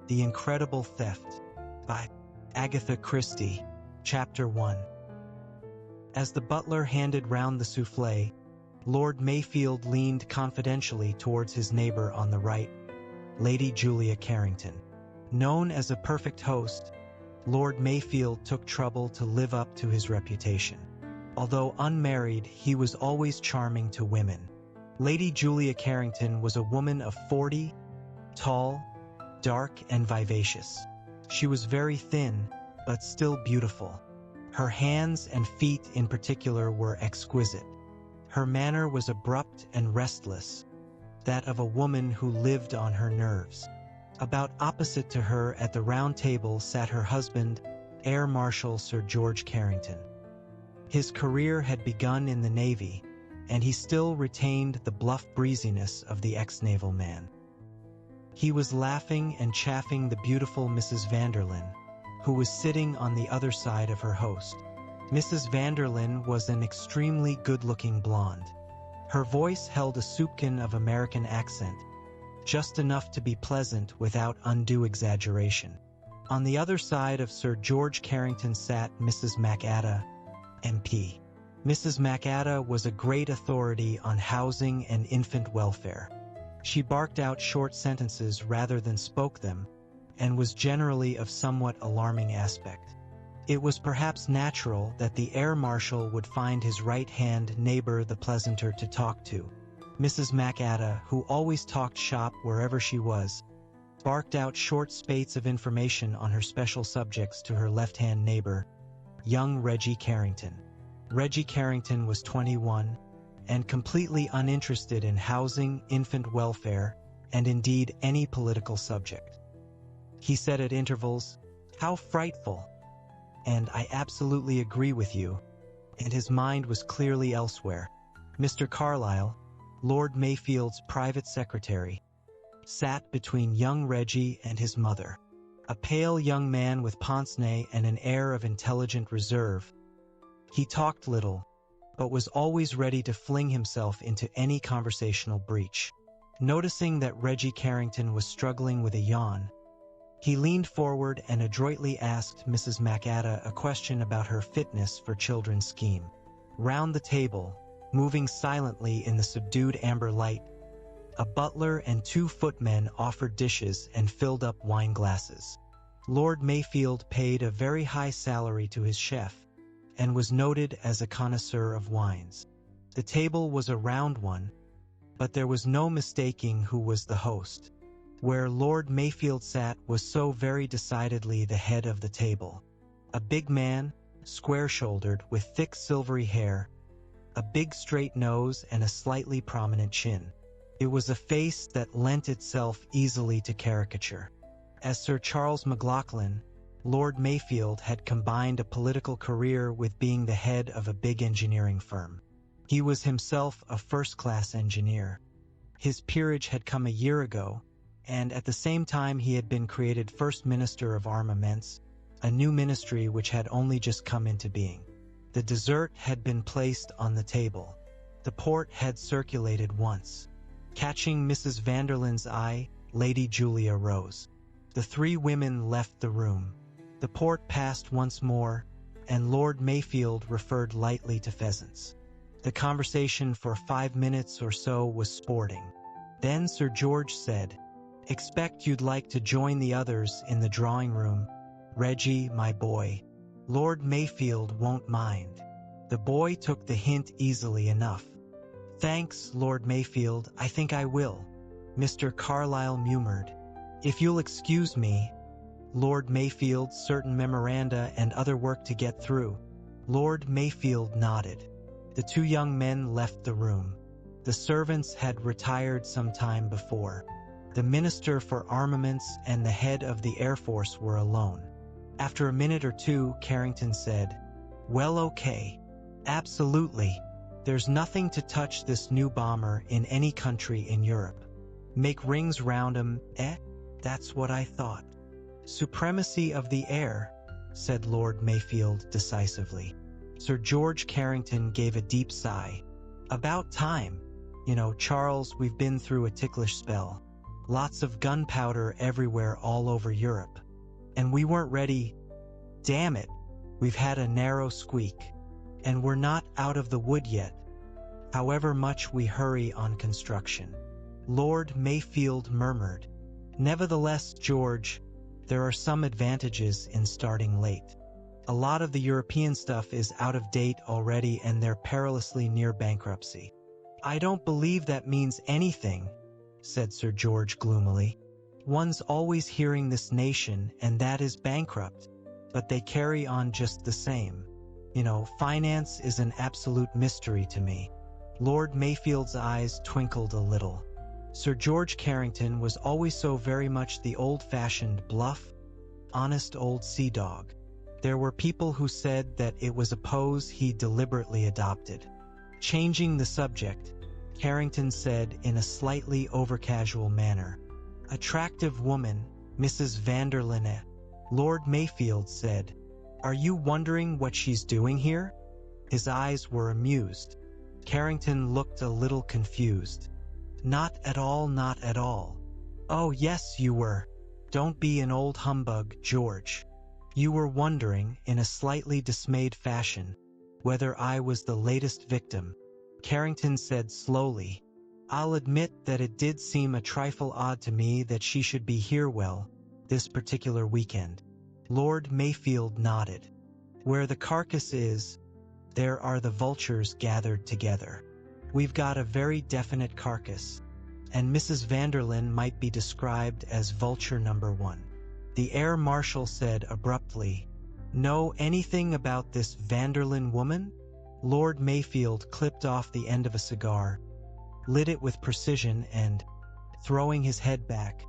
The Incredible Theft by Agatha Christie, Chapter 1. As the butler handed round the souffle, Lord Mayfield leaned confidentially towards his neighbor on the right, Lady Julia Carrington. Known as a perfect host, Lord Mayfield took trouble to live up to his reputation. Although unmarried, he was always charming to women. Lady Julia Carrington was a woman of 40, tall, dark, and vivacious. She was very thin, but still beautiful. Her hands and feet in particular were exquisite. Her manner was abrupt and restless, that of a woman who lived on her nerves. About opposite to her at the round table sat her husband, Air Marshal Sir George Carrington. His career had begun in the Navy, and he still retained the bluff breeziness of the ex-naval man. He was laughing and chaffing the beautiful Mrs. Vanderlyn, who was sitting on the other side of her host. Mrs. Vanderlyn was an extremely good-looking blonde. Her voice held a soupçon of American accent, just enough to be pleasant without undue exaggeration. On the other side of Sir George Carrington sat Mrs. MacAda, MP. Mrs. MacAda was a great authority on housing and infant welfare. She barked out short sentences rather than spoke them, and was generally of somewhat alarming aspect. It was perhaps natural that the Air Marshal would find his right-hand neighbor the pleasanter to talk to. Mrs. MacAda, who always talked shop wherever she was, barked out short spates of information on her special subjects to her left-hand neighbor, young Reggie Carrington. Reggie Carrington was 21, and completely uninterested in housing, infant welfare, and indeed any political subject. He said at intervals, "How frightful!" and "I absolutely agree with you," and his mind was clearly elsewhere. Mr. Carlyle, Lord Mayfield's private secretary, sat between young Reggie and his mother. A pale young man with pince-nez and an air of intelligent reserve. He talked little, but was always ready to fling himself into any conversational breach. Noticing that Reggie Carrington was struggling with a yawn, he leaned forward and adroitly asked Mrs. MacAda a question about her fitness for children's scheme. Round the table, moving silently in the subdued amber light, a butler and 2 footmen offered dishes and filled up wine glasses. Lord Mayfield paid a very high salary to his chef, and was noted as a connoisseur of wines. The table was a round one, but there was no mistaking who was the host. Where Lord Mayfield sat was so very decidedly the head of the table. A big man, square-shouldered, with thick silvery hair, a big straight nose and a slightly prominent chin. It was a face that lent itself easily to caricature. As Sir Charles McLaughlin, Lord Mayfield had combined a political career with being the head of a big engineering firm. He was himself a first-class engineer. His peerage had come a year ago, and at the same time he had been created First Minister of Armaments, a new ministry which had only just come into being. The dessert had been placed on the table. The port had circulated once. Catching Mrs. Vanderlyn's eye, Lady Julia rose. The 3 women left the room. The port passed once more, and Lord Mayfield referred lightly to pheasants. The conversation for 5 minutes or so was sporting. Then Sir George said, "Expect you'd like to join the others in the drawing room, Reggie, my boy. Lord Mayfield won't mind." The boy took the hint easily enough. "Thanks, Lord Mayfield, I think I will," Mr. Carlyle murmured. "If you'll excuse me, Lord Mayfield, certain memoranda and other work to get through." Lord Mayfield nodded. The 2 young men left the room. The servants had retired some time before. The Minister for Armaments and the head of the Air Force were alone. After a minute or 2, Carrington said, "Well, okay. Absolutely. There's nothing to touch this new bomber in any country in Europe. Make rings round 'em, eh? That's what I thought." "Supremacy of the air," said Lord Mayfield decisively. Sir George Carrington gave a deep sigh. "About time. You know, Charles, we've been through a ticklish spell. Lots of gunpowder everywhere all over Europe. And we weren't ready. Damn it, we've had a narrow squeak. And we're not out of the wood yet, however much we hurry on construction. Lord Mayfield murmured. Nevertheless, George, there are some advantages in starting late. A lot of the European stuff is out of date already and they're perilously near bankruptcy. I don't believe that means anything, said Sir George gloomily. One's always hearing this nation and that is bankrupt, but they carry on just the same. You know, finance is an absolute mystery to me. Lord Mayfield's eyes twinkled a little. Sir George Carrington was always so very much the old-fashioned bluff, honest old sea dog. There were people who said that it was a pose he deliberately adopted. Changing the subject, Carrington said in a slightly over-casual manner, "Attractive woman, Mrs. Vanderlyn." Lord Mayfield said, "Are you wondering what she's doing here?" His eyes were amused. Carrington looked a little confused. "Not at all, not at all." "Oh, yes, you were. Don't be an old humbug, George. You were wondering, in a slightly dismayed fashion, whether I was the latest victim." Carrington said slowly, "I'll admit that it did seem a trifle odd to me that she should be here this particular weekend." Lord Mayfield nodded. "Where the carcass is, there are the vultures gathered together. We've got a very definite carcass, and Mrs. Vanderlyn might be described as vulture number 1. The Air Marshal said abruptly, "Know anything about this Vanderlyn woman?" Lord Mayfield clipped off the end of a cigar, lit it with precision and, throwing his head back,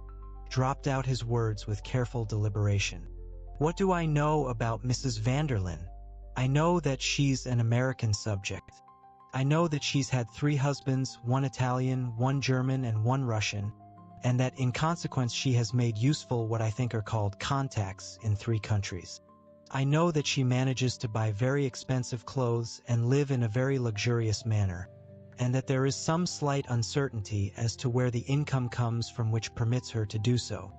dropped out his words with careful deliberation. "What do I know about Mrs. Vanderlyn? I know that she's an American subject. I know that she's had 3 husbands, 1 Italian, 1 German, and 1 Russian, and that in consequence she has made useful what I think are called contacts in 3 countries. I know that she manages to buy very expensive clothes and live in a very luxurious manner, and that there is some slight uncertainty as to where the income comes from which permits her to do so."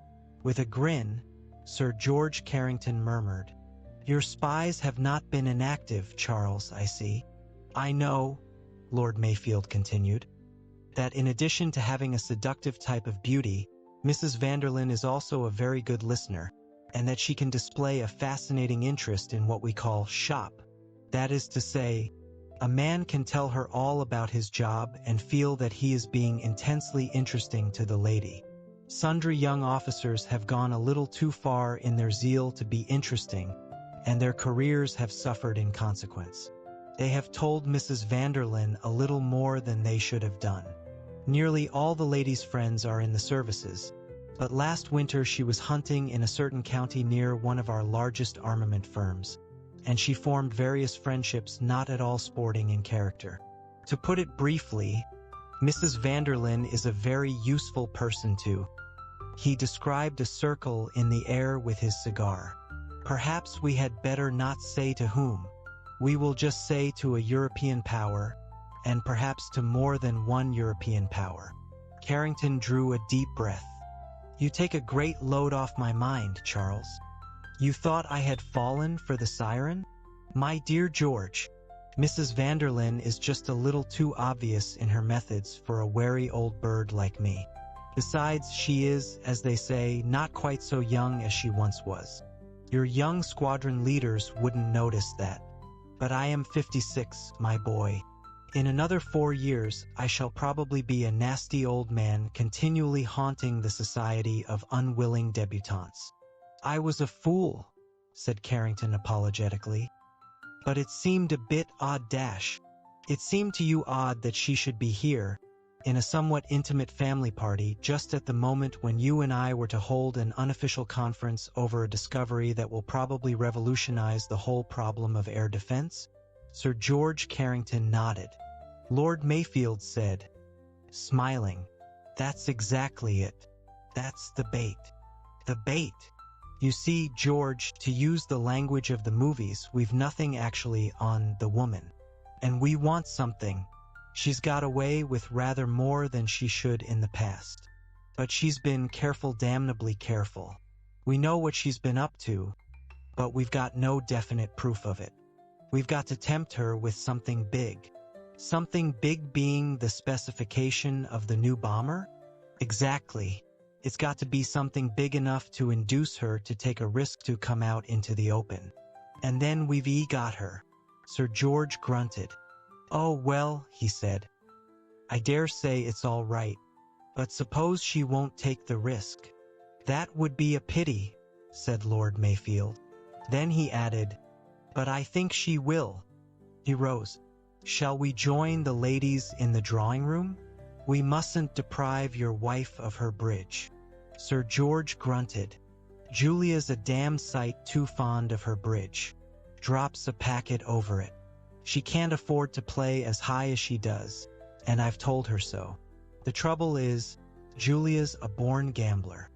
With a grin, Sir George Carrington murmured, "Your spies have not been inactive, Charles, I see. I know," Lord Mayfield continued, "that in addition to having a seductive type of beauty, Mrs. Vanderlyn is also a very good listener, and that she can display a fascinating interest in what we call shop. That is to say, a man can tell her all about his job and feel that he is being intensely interesting to the lady. Sundry young officers have gone a little too far in their zeal to be interesting, and their careers have suffered in consequence. They have told Mrs. Vanderlyn a little more than they should have done. Nearly all the lady's friends are in the services, but last winter she was hunting in a certain county near one of our largest armament firms, and she formed various friendships not at all sporting in character. To put it briefly, Mrs. Vanderlyn is a very useful person too." He described a circle in the air with his cigar. "Perhaps we had better not say to whom. We will just say to a European power, and perhaps to more than one European power." Carrington drew a deep breath. "You take a great load off my mind, Charles. You thought I had fallen for the siren? My dear George, Mrs. Vanderlyn is just a little too obvious in her methods for a wary old bird like me. Besides, she is, as they say, not quite so young as she once was. Your young squadron leaders wouldn't notice that. But I am 56, my boy. In another 4 years, I shall probably be a nasty old man continually haunting the society of unwilling debutantes." "I was a fool," said Carrington apologetically. "But it seemed a bit odd dash. It seemed to you odd that she should be here, in a somewhat intimate family party, just at the moment when you and I were to hold an unofficial conference over a discovery that will probably revolutionize the whole problem of air defense?" Sir George Carrington nodded. Lord Mayfield said, smiling, "That's exactly it. That's the bait." "The bait? You see, George, to use the language of the movies, we've nothing actually on the woman. And we want something. She's got away with rather more than she should in the past. But she's been careful, damnably careful. We know what she's been up to, but we've got no definite proof of it. We've got to tempt her with something big. Something big being the specification of the new bomber? Exactly. It's got to be something big enough to induce her to take a risk to come out into the open. And then we've got her. Sir George grunted. Oh, well, he said. I dare say it's all right. But suppose she won't take the risk. That would be a pity, said Lord Mayfield. Then he added, but I think she will. He rose. Shall we join the ladies in the drawing room? We mustn't deprive your wife of her bridge. Sir George grunted. Julia's a damn sight too fond of her bridge. Drops a packet over it. She can't afford to play as high as she does, and I've told her so. The trouble is, Julia's a born gambler.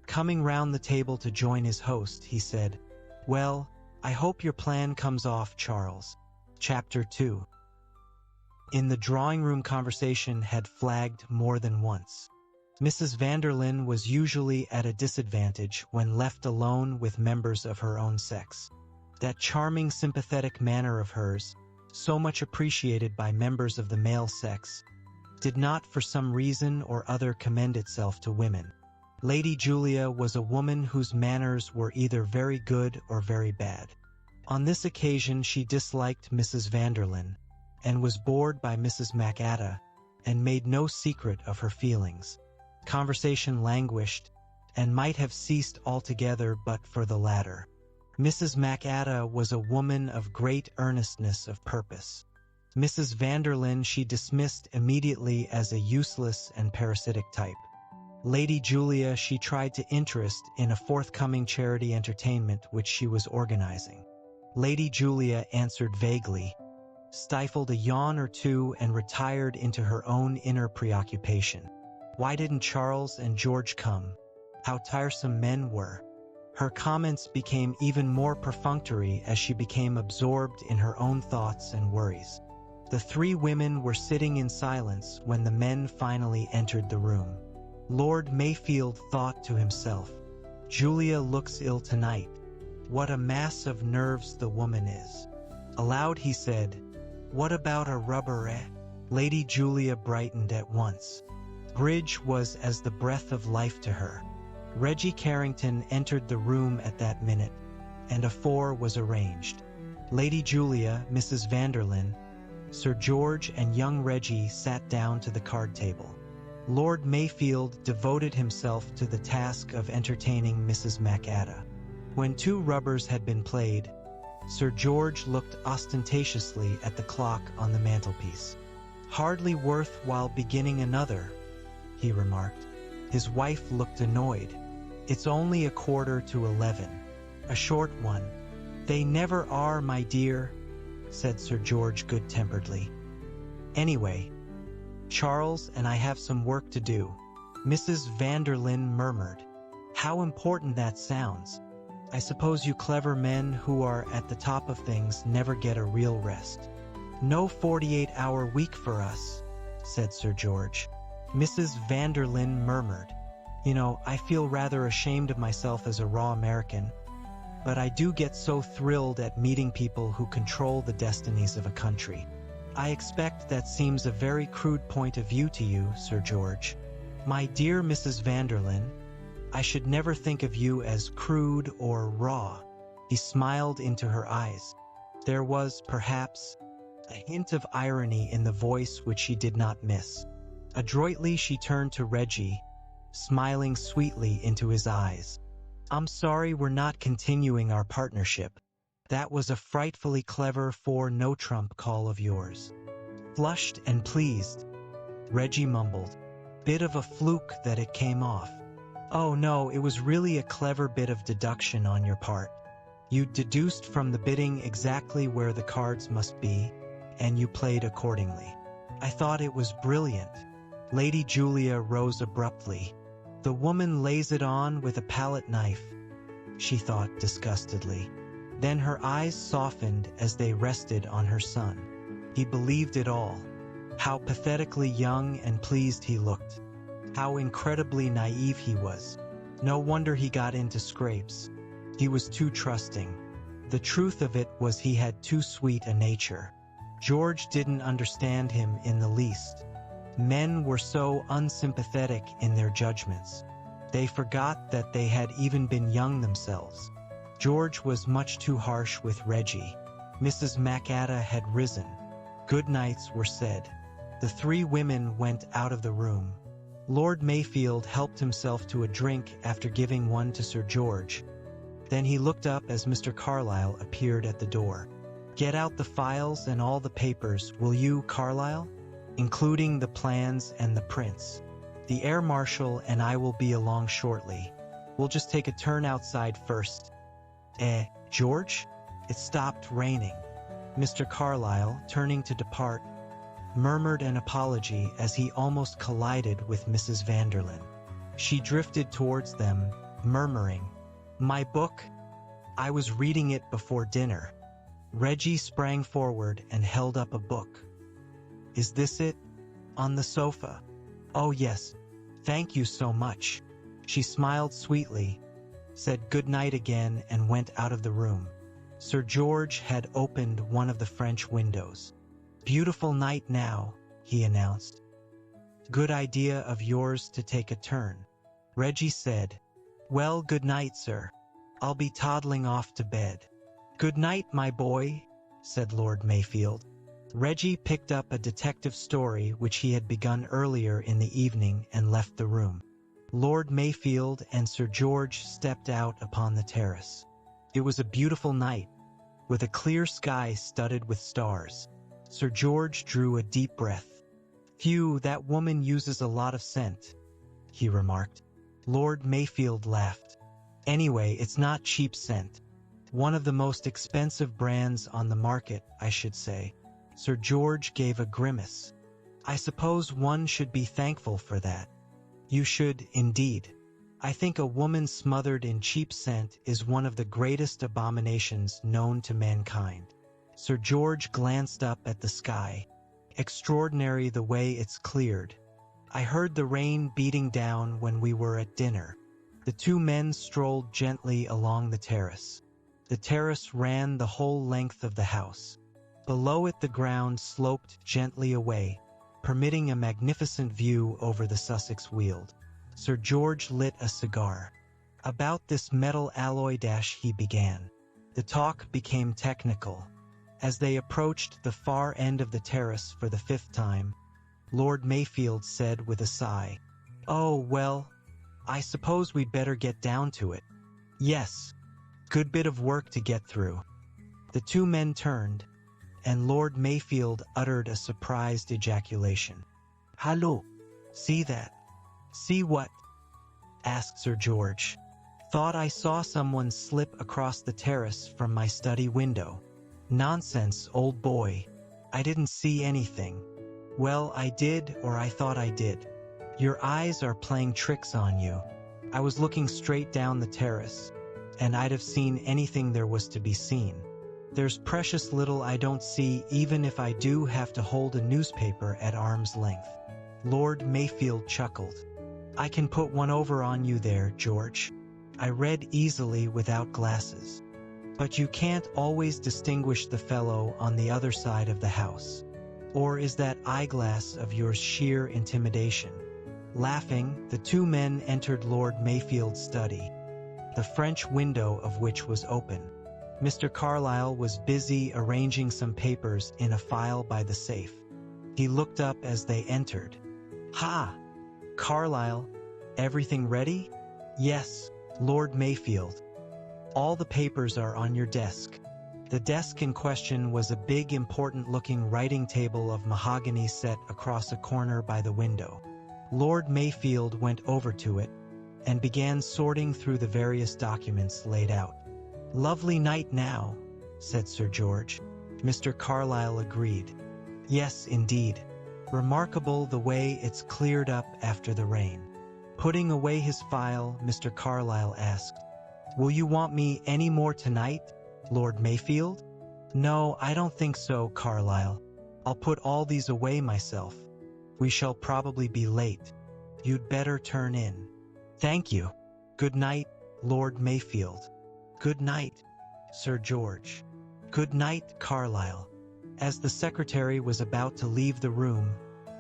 Coming round the table to join his host, he said, well, I hope your plan comes off, Charles. Chapter 2. In the drawing room, conversation had flagged more than once. Mrs. Vanderlyn was usually at a disadvantage when left alone with members of her own sex. That charming, sympathetic manner of hers, so much appreciated by members of the male sex, did not for some reason or other commend itself to women. Lady Julia was a woman whose manners were either very good or very bad. On this occasion she disliked Mrs. Vanderlyn, and was bored by Mrs. MacAda, and made no secret of her feelings. Conversation languished, and might have ceased altogether but for the latter. Mrs. MacAda was a woman of great earnestness of purpose. Mrs. Vanderlyn she dismissed immediately as a useless and parasitic type. Lady Julia she tried to interest in a forthcoming charity entertainment which she was organizing. Lady Julia answered vaguely, stifled a yawn or two, and retired into her own inner preoccupation. Why didn't Charles and George come? How tiresome men were. Her comments became even more perfunctory as she became absorbed in her own thoughts and worries. The three women were sitting in silence when the men finally entered the room. Lord Mayfield thought to himself, Julia looks ill tonight. What a mass of nerves the woman is. Aloud he said, what about a rubber, eh? Lady Julia brightened at once. Bridge was as the breath of life to her. Reggie Carrington entered the room at that minute, and a four was arranged. Lady Julia, Mrs. Vanderlyn, Sir George, and young Reggie sat down to the card table. Lord Mayfield devoted himself to the task of entertaining Mrs. MacAda. When two rubbers had been played, Sir George looked ostentatiously at the clock on the mantelpiece. Hardly worth while beginning another, he remarked. His wife looked annoyed. It's only 11:15. A short one. They never are, my dear, said Sir George good-temperedly. Anyway, Charles and I have some work to do. Mrs. Vanderlyn murmured. How important that sounds. I suppose you clever men who are at the top of things never get a real rest. No 48-hour week for us, said Sir George. Mrs. Vanderlyn murmured. You know, I feel rather ashamed of myself as a raw American, but I do get so thrilled at meeting people who control the destinies of a country. I expect that seems a very crude point of view to you, Sir George. My dear Mrs. Vanderlyn, I should never think of you as crude or raw. He smiled into her eyes. There was, perhaps, a hint of irony in the voice which she did not miss. Adroitly she turned to Reggie, smiling sweetly into his eyes. I'm sorry we're not continuing our partnership. That was a frightfully clever no-trump call of yours. Flushed and pleased, Reggie mumbled. Bit of a fluke that it came off. Oh no, it was really a clever bit of deduction on your part. You deduced from the bidding exactly where the cards must be, and you played accordingly. I thought it was brilliant. Lady Julia rose abruptly. The woman lays it on with a palette knife, she thought disgustedly. Then her eyes softened as they rested on her son. He believed it all. How pathetically young and pleased he looked. How incredibly naive he was. No wonder he got into scrapes. He was too trusting. The truth of it was he had too sweet a nature. George didn't understand him in the least. Men were so unsympathetic in their judgments. They forgot that they had even been young themselves. George was much too harsh with Reggie. Mrs. MacAda had risen. Good nights were said. The three women went out of the room. Lord Mayfield helped himself to a drink after giving one to Sir George. Then he looked up as Mr. Carlyle appeared at the door. "Get out the files and all the papers, will you, Carlyle? Including the plans and the prints. The air marshal and I will be along shortly. We'll just take a turn outside first." George?" It stopped raining. Mr. Carlyle, turning to depart, murmured an apology as he almost collided with Mrs. Vanderlyn. She drifted towards them, murmuring, "My book? I was reading it before dinner." Reggie sprang forward and held up a book. "Is this it? On the sofa?" "Oh yes, thank you so much." She smiled sweetly, said good night again and went out of the room. Sir George had opened one of the French windows. "Beautiful night now," he announced. "Good idea of yours to take a turn." Reggie said, "Well, good night, sir. I'll be toddling off to bed." "Good night, my boy," said Lord Mayfield. Reggie picked up a detective story which he had begun earlier in the evening and left the room. Lord Mayfield and Sir George stepped out upon the terrace. It was a beautiful night, with a clear sky studded with stars. Sir George drew a deep breath. "Phew, that woman uses a lot of scent," he remarked. Lord Mayfield laughed. "Anyway, it's not cheap scent. One of the most expensive brands on the market, I should say." Sir George gave a grimace. "I suppose one should be thankful for that." "You should, indeed. I think a woman smothered in cheap scent is one of the greatest abominations known to mankind." Sir George glanced up at the sky. "Extraordinary the way it's cleared. I heard the rain beating down when we were at dinner." The two men strolled gently along the terrace. The terrace ran the whole length of the house. Below it the ground sloped gently away, permitting a magnificent view over the Sussex Weald. Sir George lit a cigar. "About this metal alloy dash," he began. The talk became technical. As they approached the far end of the terrace for the fifth time, Lord Mayfield said with a sigh, "Oh, well, I suppose we'd better get down to it." "Yes, good bit of work to get through." The two men turned, and Lord Mayfield uttered a surprised ejaculation. "Hallo! See that?" "See what?" asked Sir George. "Thought I saw someone slip across the terrace from my study window." "Nonsense, old boy. I didn't see anything." "Well, I did, or I thought I did. Your eyes are playing tricks on you. I was looking straight down the terrace, and I'd have seen anything there was to be seen. There's precious little I don't see, even if I do have to hold a newspaper at arm's length." Lord Mayfield chuckled. "I can put one over on you there, George. I read easily without glasses. But you can't always distinguish the fellow on the other side of the house. Or is that eyeglass of yours sheer intimidation?" Laughing, the two men entered Lord Mayfield's study, the French window of which was open. Mr. Carlyle was busy arranging some papers in a file by the safe. He looked up as they entered. "Ha! Carlyle, everything ready?" "Yes, Lord Mayfield. All the papers are on your desk." The desk in question was a big, important-looking writing table of mahogany set across a corner by the window. Lord Mayfield went over to it and began sorting through the various documents laid out. "Lovely night now," said Sir George. Mr. Carlyle agreed. "Yes, indeed. Remarkable the way it's cleared up after the rain." Putting away his file, Mr. Carlyle asked, "Will you want me any more tonight, Lord Mayfield?" "No, I don't think so, Carlyle. I'll put all these away myself. We shall probably be late." You'd better turn in. Thank you. Good night, Lord Mayfield. Good night, Sir George. Good night, Carlyle. As the secretary was about to leave the room,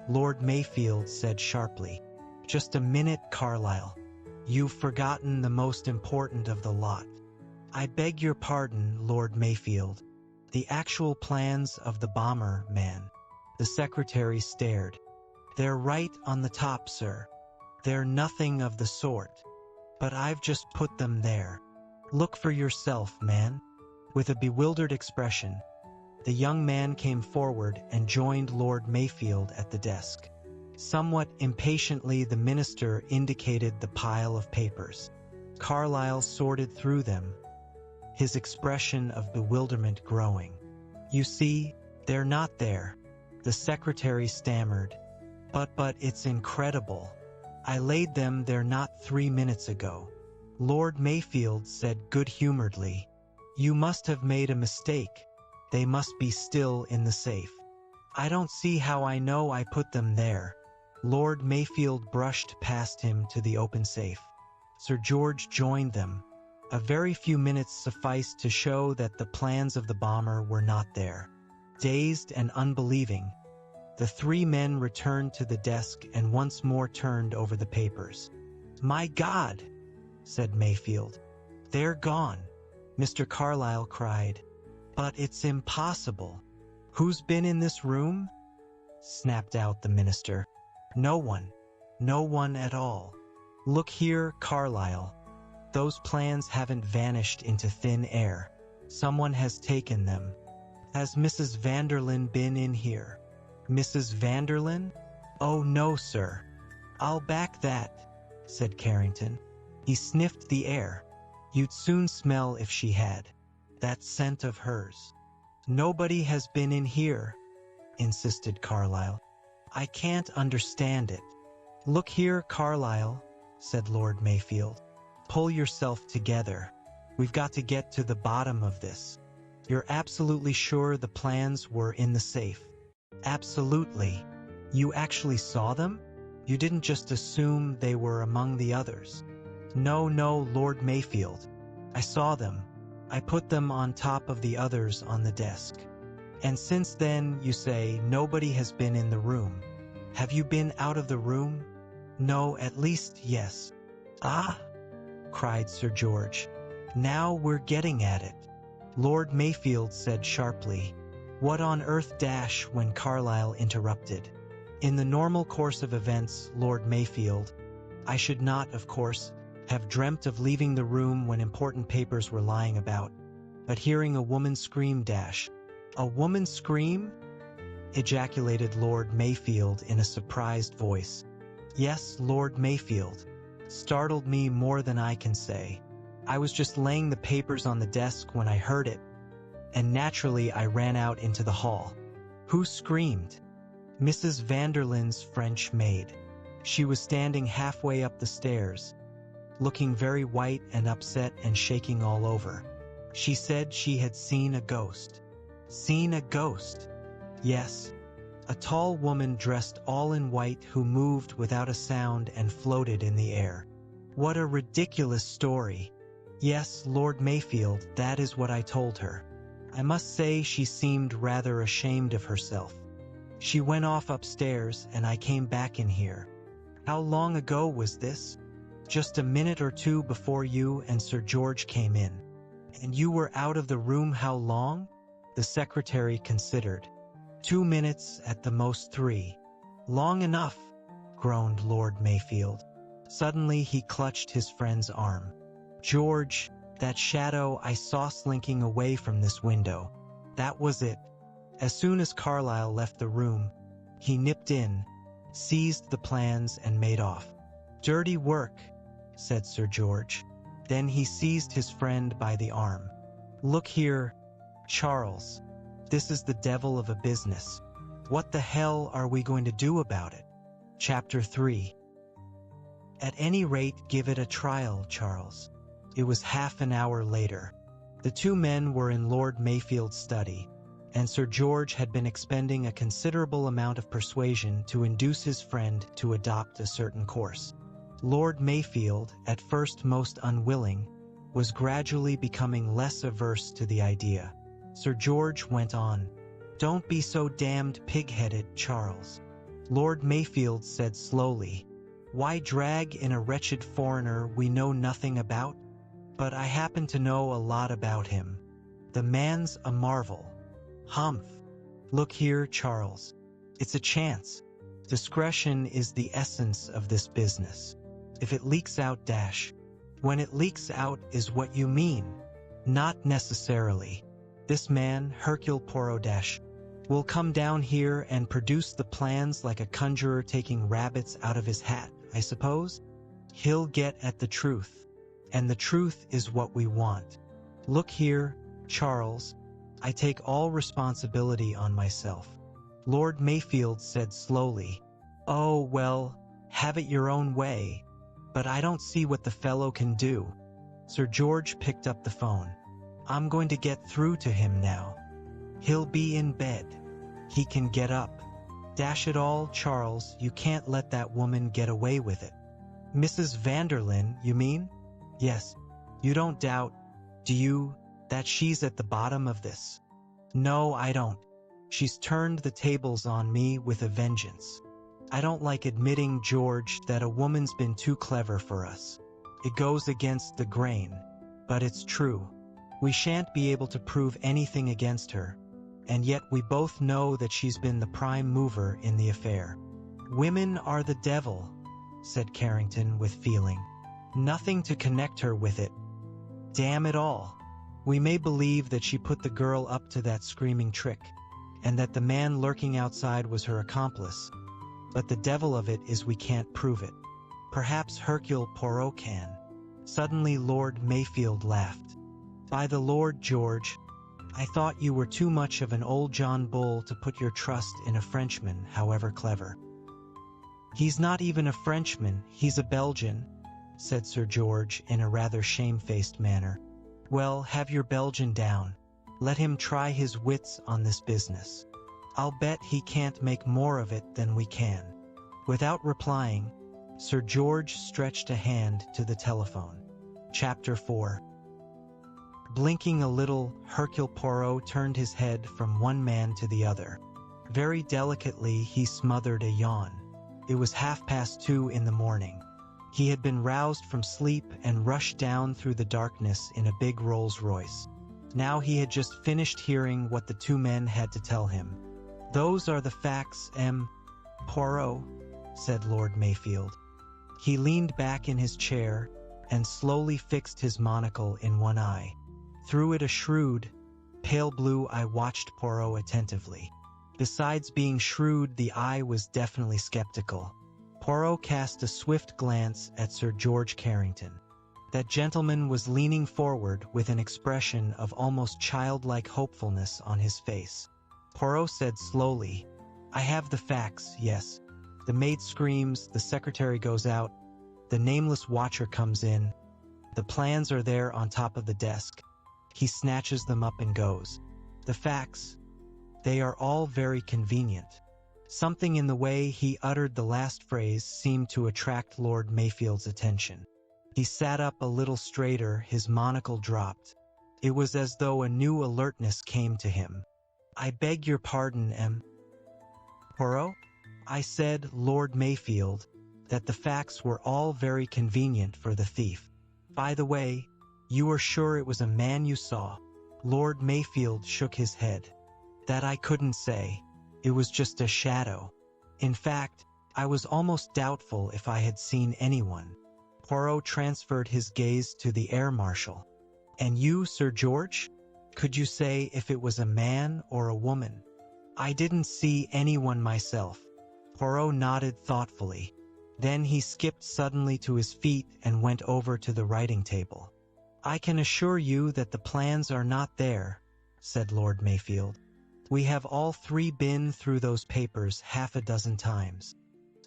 Lord Mayfield said sharply, "Just a minute, Carlyle. You've forgotten the most important of the lot." "I beg your pardon, Lord Mayfield. The actual plans of the bomber, man." The secretary stared. "They're right on the top, sir. They're nothing of the sort. But I've just put them there. Look for yourself, man." With a bewildered expression, the young man came forward and joined Lord Mayfield at the desk. Somewhat impatiently, the minister indicated the pile of papers. Carlyle sorted through them, his expression of bewilderment growing. "You see, they're not there," the secretary stammered. But it's incredible. I laid them there not 3 minutes ago." Lord Mayfield said good-humoredly, "You must have made a mistake. They must be still in the safe." "I don't see how I know I put them there." Lord Mayfield brushed past him to the open safe. Sir George joined them. A very few minutes sufficed to show that the plans of the bomber were not there. Dazed and unbelieving, the three men returned to the desk and once more turned over the papers. "My God!" said Mayfield. "They're gone!" Mr. Carlyle cried. "But it's impossible." "Who's been in this room?" snapped out the minister. "No one. No one at all. Look here, Carlyle. Those plans haven't vanished into thin air. Someone has taken them. Has Mrs. Vanderlyn been in here?" "Mrs. Vanderlyn? Oh, no, sir." "I'll back that," said Carrington. He sniffed the air. "You'd soon smell if she had. That scent of hers." "Nobody has been in here," insisted Carlyle. "I can't understand it." "Look here, Carlyle," said Lord Mayfield. "Pull yourself together. We've got to get to the bottom of this. You're absolutely sure the plans were in the safe?" "Absolutely." "You actually saw them? You didn't just assume they were among the others?" No, Lord Mayfield. I saw them. I put them on top of the others on the desk. And since then, you say, nobody has been in the room. Have you been out of the room?" "No, at least, yes." "Ah!" cried Sir George. "Now we're getting at it." Lord Mayfield said sharply, "What on earth dash," when Carlyle interrupted. "In the normal course of events, Lord Mayfield, I should not, of course, have dreamt of leaving the room when important papers were lying about. But hearing a woman scream dash—" "A woman scream?" ejaculated Lord Mayfield in a surprised voice. "Yes, Lord Mayfield. Startled me more than I can say. I was just laying the papers on the desk when I heard it, and naturally I ran out into the hall." "Who screamed?" "Mrs. Vanderlyn's French maid. She was standing halfway up the stairs, looking very white and upset and shaking all over. She said she had seen a ghost." "Seen a ghost?" "Yes. A tall woman dressed all in white who moved without a sound and floated in the air." "What a ridiculous story." "Yes, Lord Mayfield, that is what I told her. I must say she seemed rather ashamed of herself. She went off upstairs and I came back in here." "How long ago was this?" "Just a minute or two before you and Sir George came in." "And you were out of the room how long?" The secretary considered. 2 minutes, at the most 3. "Long enough," groaned Lord Mayfield. Suddenly he clutched his friend's arm. "George, that shadow I saw slinking away from this window. That was it." As soon as Carlyle left the room, he nipped in, seized the plans and made off. "Dirty work," said Sir George. Then he seized his friend by the arm. "Look here, Charles. This is the devil of a business. What the hell are we going to do about it?" Chapter 3. "At any rate, give it a trial, Charles." It was half an hour later. The two men were in Lord Mayfield's study. and Sir George had been expending a considerable amount of persuasion to induce his friend to adopt a certain course. Lord Mayfield, at first most unwilling, was gradually becoming less averse to the idea. Sir George went on, "Don't be so damned pig-headed, Charles," Lord Mayfield said slowly. "Why drag in a wretched foreigner we know nothing about? But I happen to know a lot about him. The man's a marvel." "Humph. Look here, Charles. It's a chance. Discretion is the essence of this business. If it leaks out, dash. When it leaks out is what you mean." "Not necessarily. This man, Hercule Poirot dash, will come down here and produce the plans like a conjurer taking rabbits out of his hat, I suppose? He'll get at the truth. And the truth is what we want. Look here, Charles. I take all responsibility on myself," Lord Mayfield said slowly. "Oh, well, have it your own way. But I don't see what the fellow can do." Sir George picked up the phone. "I'm going to get through to him now. He'll be in bed. He can get up. Dash it all, Charles, you can't let that woman get away with it." "Mrs. Vanderlyn, you mean?" "Yes. You don't doubt, do you, that she's at the bottom of this?" "No, I don't. She's turned the tables on me with a vengeance. I don't like admitting, George, that a woman's been too clever for us. It goes against the grain, but it's true. We shan't be able to prove anything against her, and yet we both know that she's been the prime mover in the affair." "Women are the devil," said Carrington with feeling. "Nothing to connect her with it. Damn it all. We may believe that she put the girl up to that screaming trick, and that the man lurking outside was her accomplice, but the devil of it is we can't prove it. Perhaps Hercule Poirot can." Suddenly Lord Mayfield laughed. "By the Lord, George, I thought you were too much of an old John Bull to put your trust in a Frenchman, however clever." "He's not even a Frenchman, he's a Belgian," said Sir George in a rather shamefaced manner. "Well, have your Belgian down. Let him try his wits on this business. I'll bet he can't make more of it than we can." Without replying, Sir George stretched a hand to the telephone. Chapter 4. Blinking a little, Hercule Poirot turned his head from one man to the other. Very delicately he smothered a yawn. It was 2:30 in the morning. He had been roused from sleep and rushed down through the darkness in a big Rolls-Royce. Now he had just finished hearing what the two men had to tell him. "Those are the facts, Poirot," said Lord Mayfield. He leaned back in his chair and slowly fixed his monocle in one eye. Through it a shrewd, pale blue eye watched Poirot attentively. Besides being shrewd, the eye was definitely skeptical. Poirot cast a swift glance at Sir George Carrington. That gentleman was leaning forward with an expression of almost childlike hopefulness on his face. Poirot said slowly, "I have the facts, yes. The maid screams, the secretary goes out, the nameless watcher comes in. The plans are there on top of the desk. He snatches them up and goes. The facts, they are all very convenient." Something in the way he uttered the last phrase seemed to attract Lord Mayfield's attention. He sat up a little straighter, his monocle dropped. It was as though a new alertness came to him. "I beg your pardon, Poirot? I said, Lord Mayfield, that the facts were all very convenient for the thief. By the way, you are sure it was a man you saw?" Lord Mayfield shook his head. "That I couldn't say. It was just a shadow. In fact, I was almost doubtful if I had seen anyone." Poirot transferred his gaze to the air marshal. "And you, Sir George? Could you say if it was a man or a woman?" "I didn't see anyone myself." Poirot nodded thoughtfully. Then he skipped suddenly to his feet and went over to the writing table. "I can assure you that the plans are not there," said Lord Mayfield. "We have all three been through those papers 6 times."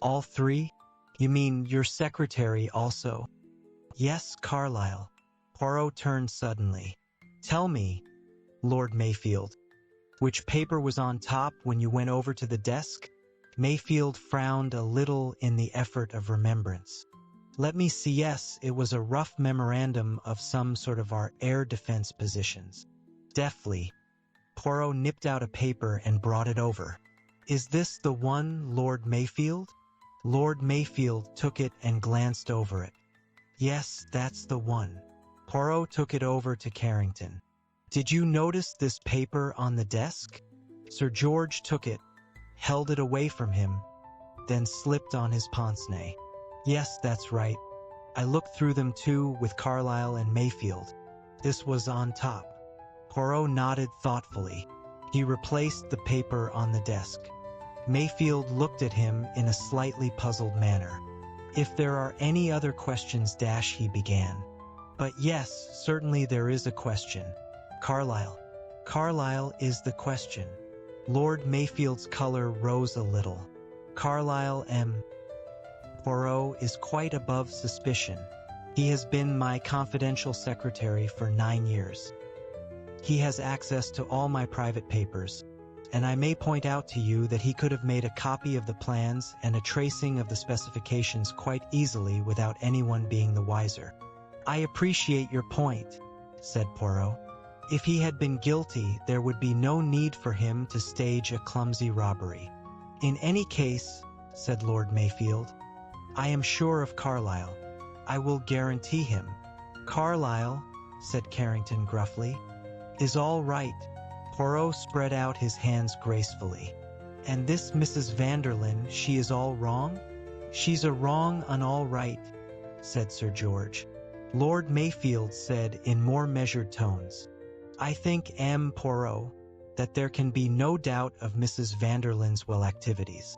"All three? You mean your secretary also?" "Yes, Carlyle." Poirot turned suddenly. "Tell me, Lord Mayfield, Which paper was on top when you went over to the desk? Mayfield frowned a little in the effort of remembrance. Let me see. Yes, it was a rough memorandum of some sort of our air defense positions. Deftly, Poirot nipped out a paper and brought it over. Is this the one, Lord Mayfield? Lord Mayfield took it and glanced over it. Yes, that's the one. Poirot took it over to Carrington. Did you notice this paper on the desk? Sir George took it, held it away from him, then slipped on his pince-nez. Yes, that's right. I looked through them too with Carlyle and Mayfield. This was on top. Poirot nodded thoughtfully. He replaced the paper on the desk. Mayfield looked at him in a slightly puzzled manner. If there are any other questions, he began. But yes, certainly there is a question. Carlyle. Carlyle is the question. Lord Mayfield's color rose a little. Carlyle Poirot is quite above suspicion. He has been my confidential secretary for 9 years. He has access to all my private papers, and I may point out to you that he could have made a copy of the plans and a tracing of the specifications quite easily without anyone being the wiser. I appreciate your point, said Poirot. If he had been guilty, there would be no need for him to stage a clumsy robbery. In any case, said Lord Mayfield, I am sure of Carlyle. I will guarantee him. Carlyle, said Carrington gruffly, is all right. Poirot spread out his hands gracefully. And this Mrs. Vanderlyn, she is all wrong? She's a wrong and all right, said Sir George. Lord Mayfield said in more measured tones, I think, Poirot, that there can be no doubt of Mrs. Vanderlyn's well activities.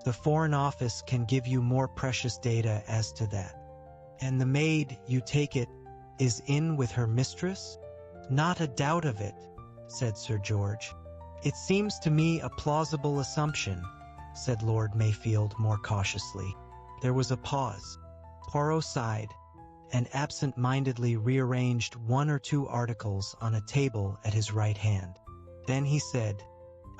The Foreign Office can give you more precious data as to that. And the maid, you take it, is in with her mistress? Not a doubt of it, said Sir George. It seems to me a plausible assumption, said Lord Mayfield more cautiously. There was a pause. Poirot sighed, and absent-mindedly rearranged 1 or 2 articles on a table at his right hand. Then he said,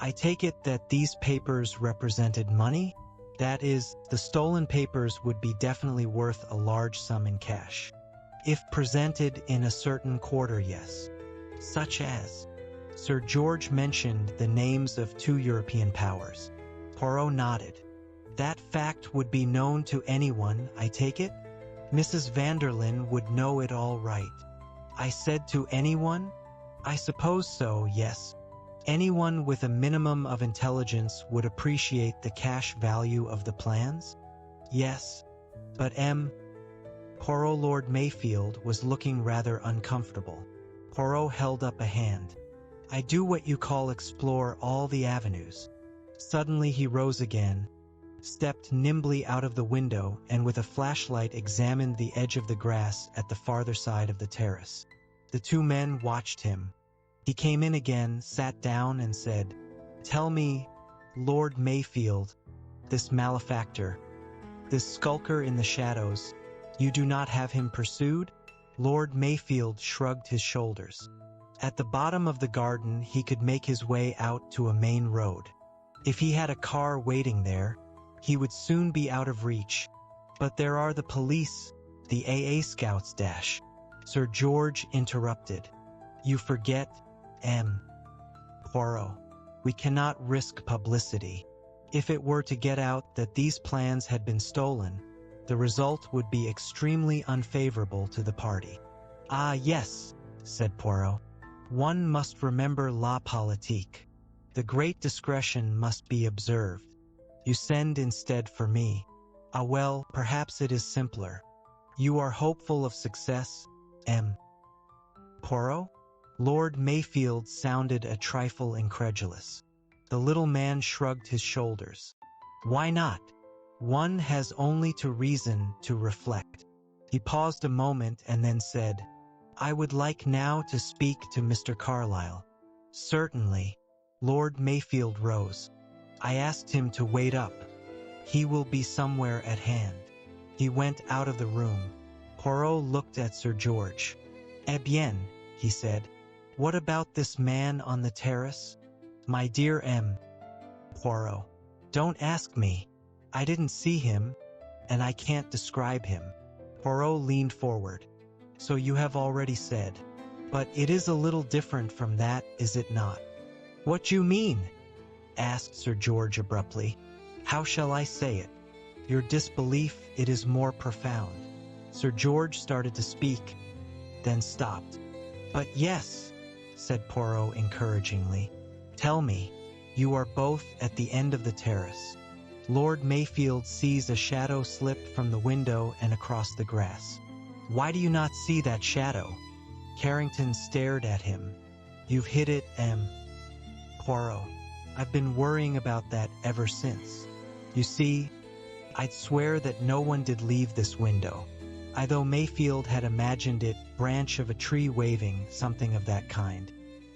I take it that these papers represented money? That is, the stolen papers would be definitely worth a large sum in cash. If presented in a certain quarter, yes. Such as? Sir George mentioned the names of 2 European powers. Poirot nodded. That fact would be known to anyone, I take it? Mrs. Vanderlyn would know it all right. I said to anyone? I suppose so, yes. Anyone with a minimum of intelligence would appreciate the cash value of the plans? Yes. But Poirot. Lord Mayfield was looking rather uncomfortable. Poirot held up a hand. I do what you call explore all the avenues. Suddenly he rose again, stepped nimbly out of the window, and with a flashlight examined the edge of the grass at the farther side of the terrace. The 2 men watched him. He came in again, sat down, and said, Tell me, Lord Mayfield, this malefactor, this skulker in the shadows, you do not have him pursued? Lord Mayfield shrugged his shoulders. At the bottom of the garden he could make his way out to a main road. If he had a car waiting there, he would soon be out of reach. But there are the police, the AA scouts. Sir George interrupted. You forget, Poirot. We cannot risk publicity. If it were to get out that these plans had been stolen, the result would be extremely unfavorable to the party. Ah, yes, said Poirot. One must remember la politique. The great discretion must be observed. You send instead for me. Ah well, perhaps it is simpler. You are hopeful of success, Poirot? Lord Mayfield sounded a trifle incredulous. The little man shrugged his shoulders. Why not? One has only to reason to reflect. He paused a moment and then said, I would like now to speak to Mr. Carlyle. Certainly. Lord Mayfield rose. I asked him to wait up. He will be somewhere at hand. He went out of the room. Poirot looked at Sir George. Eh bien, he said. What about this man on the terrace? My dear M. Poirot, don't ask me. I didn't see him, and I can't describe him. Poirot leaned forward. So you have already said. But it is a little different from that, is it not? What you mean? Asked Sir George abruptly. How shall I say it? Your disbelief, it is more profound. Sir George started to speak, then stopped. But yes, said Poirot encouragingly. Tell me, you are both at the end of the terrace. Lord Mayfield sees a shadow slip from the window and across the grass. Why do you not see that shadow? Carrington stared at him. You've hit it, M. Poirot. I've been worrying about that ever since. You see, I'd swear that no one did leave this window. Though Mayfield had imagined it branch of a tree waving, something of that kind.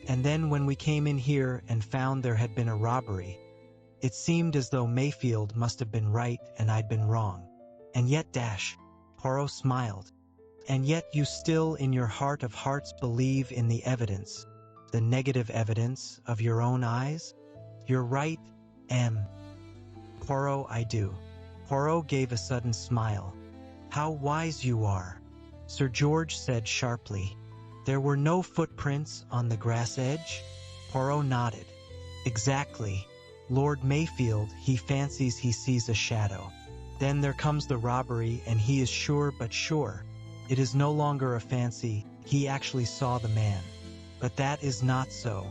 And then when we came in here and found there had been a robbery, it seemed as though Mayfield must have been right and I'd been wrong. And yet, Poirot smiled. And yet you still in your heart of hearts believe in the evidence, the negative evidence of your own eyes? You're right, M. Poirot, I do. Poirot gave a sudden smile. How wise you are, Sir George said sharply. There were no footprints on the grass edge? Poirot nodded. Exactly. Lord Mayfield, he fancies he sees a shadow. Then there comes the robbery and he is sure but sure. It is no longer a fancy, he actually saw the man. But that is not so.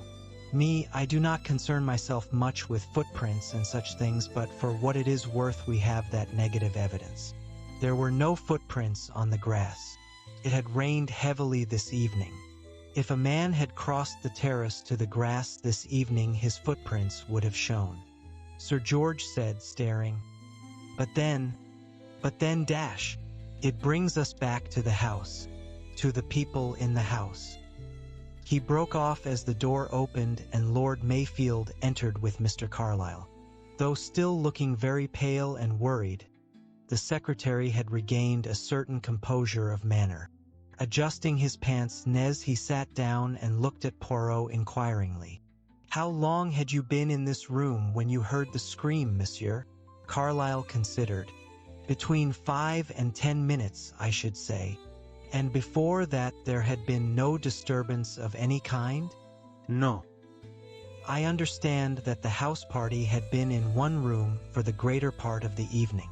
Me, I do not concern myself much with footprints and such things, but for what it is worth we have that negative evidence. There were no footprints on the grass. It had rained heavily this evening. If a man had crossed the terrace to the grass this evening, his footprints would have shown. Sir George said, staring. But then, it brings us back to the house, to the people in the house. He broke off as the door opened and Lord Mayfield entered with Mr. Carlyle. Though still looking very pale and worried, the secretary had regained a certain composure of manner. Adjusting his pince-nez, he sat down and looked at Poirot inquiringly. How long had you been in this room when you heard the scream, monsieur? Carlyle considered. Between 5 and 10 minutes, I should say. And before that there had been no disturbance of any kind? No. I understand that the house party had been in one room for the greater part of the evening.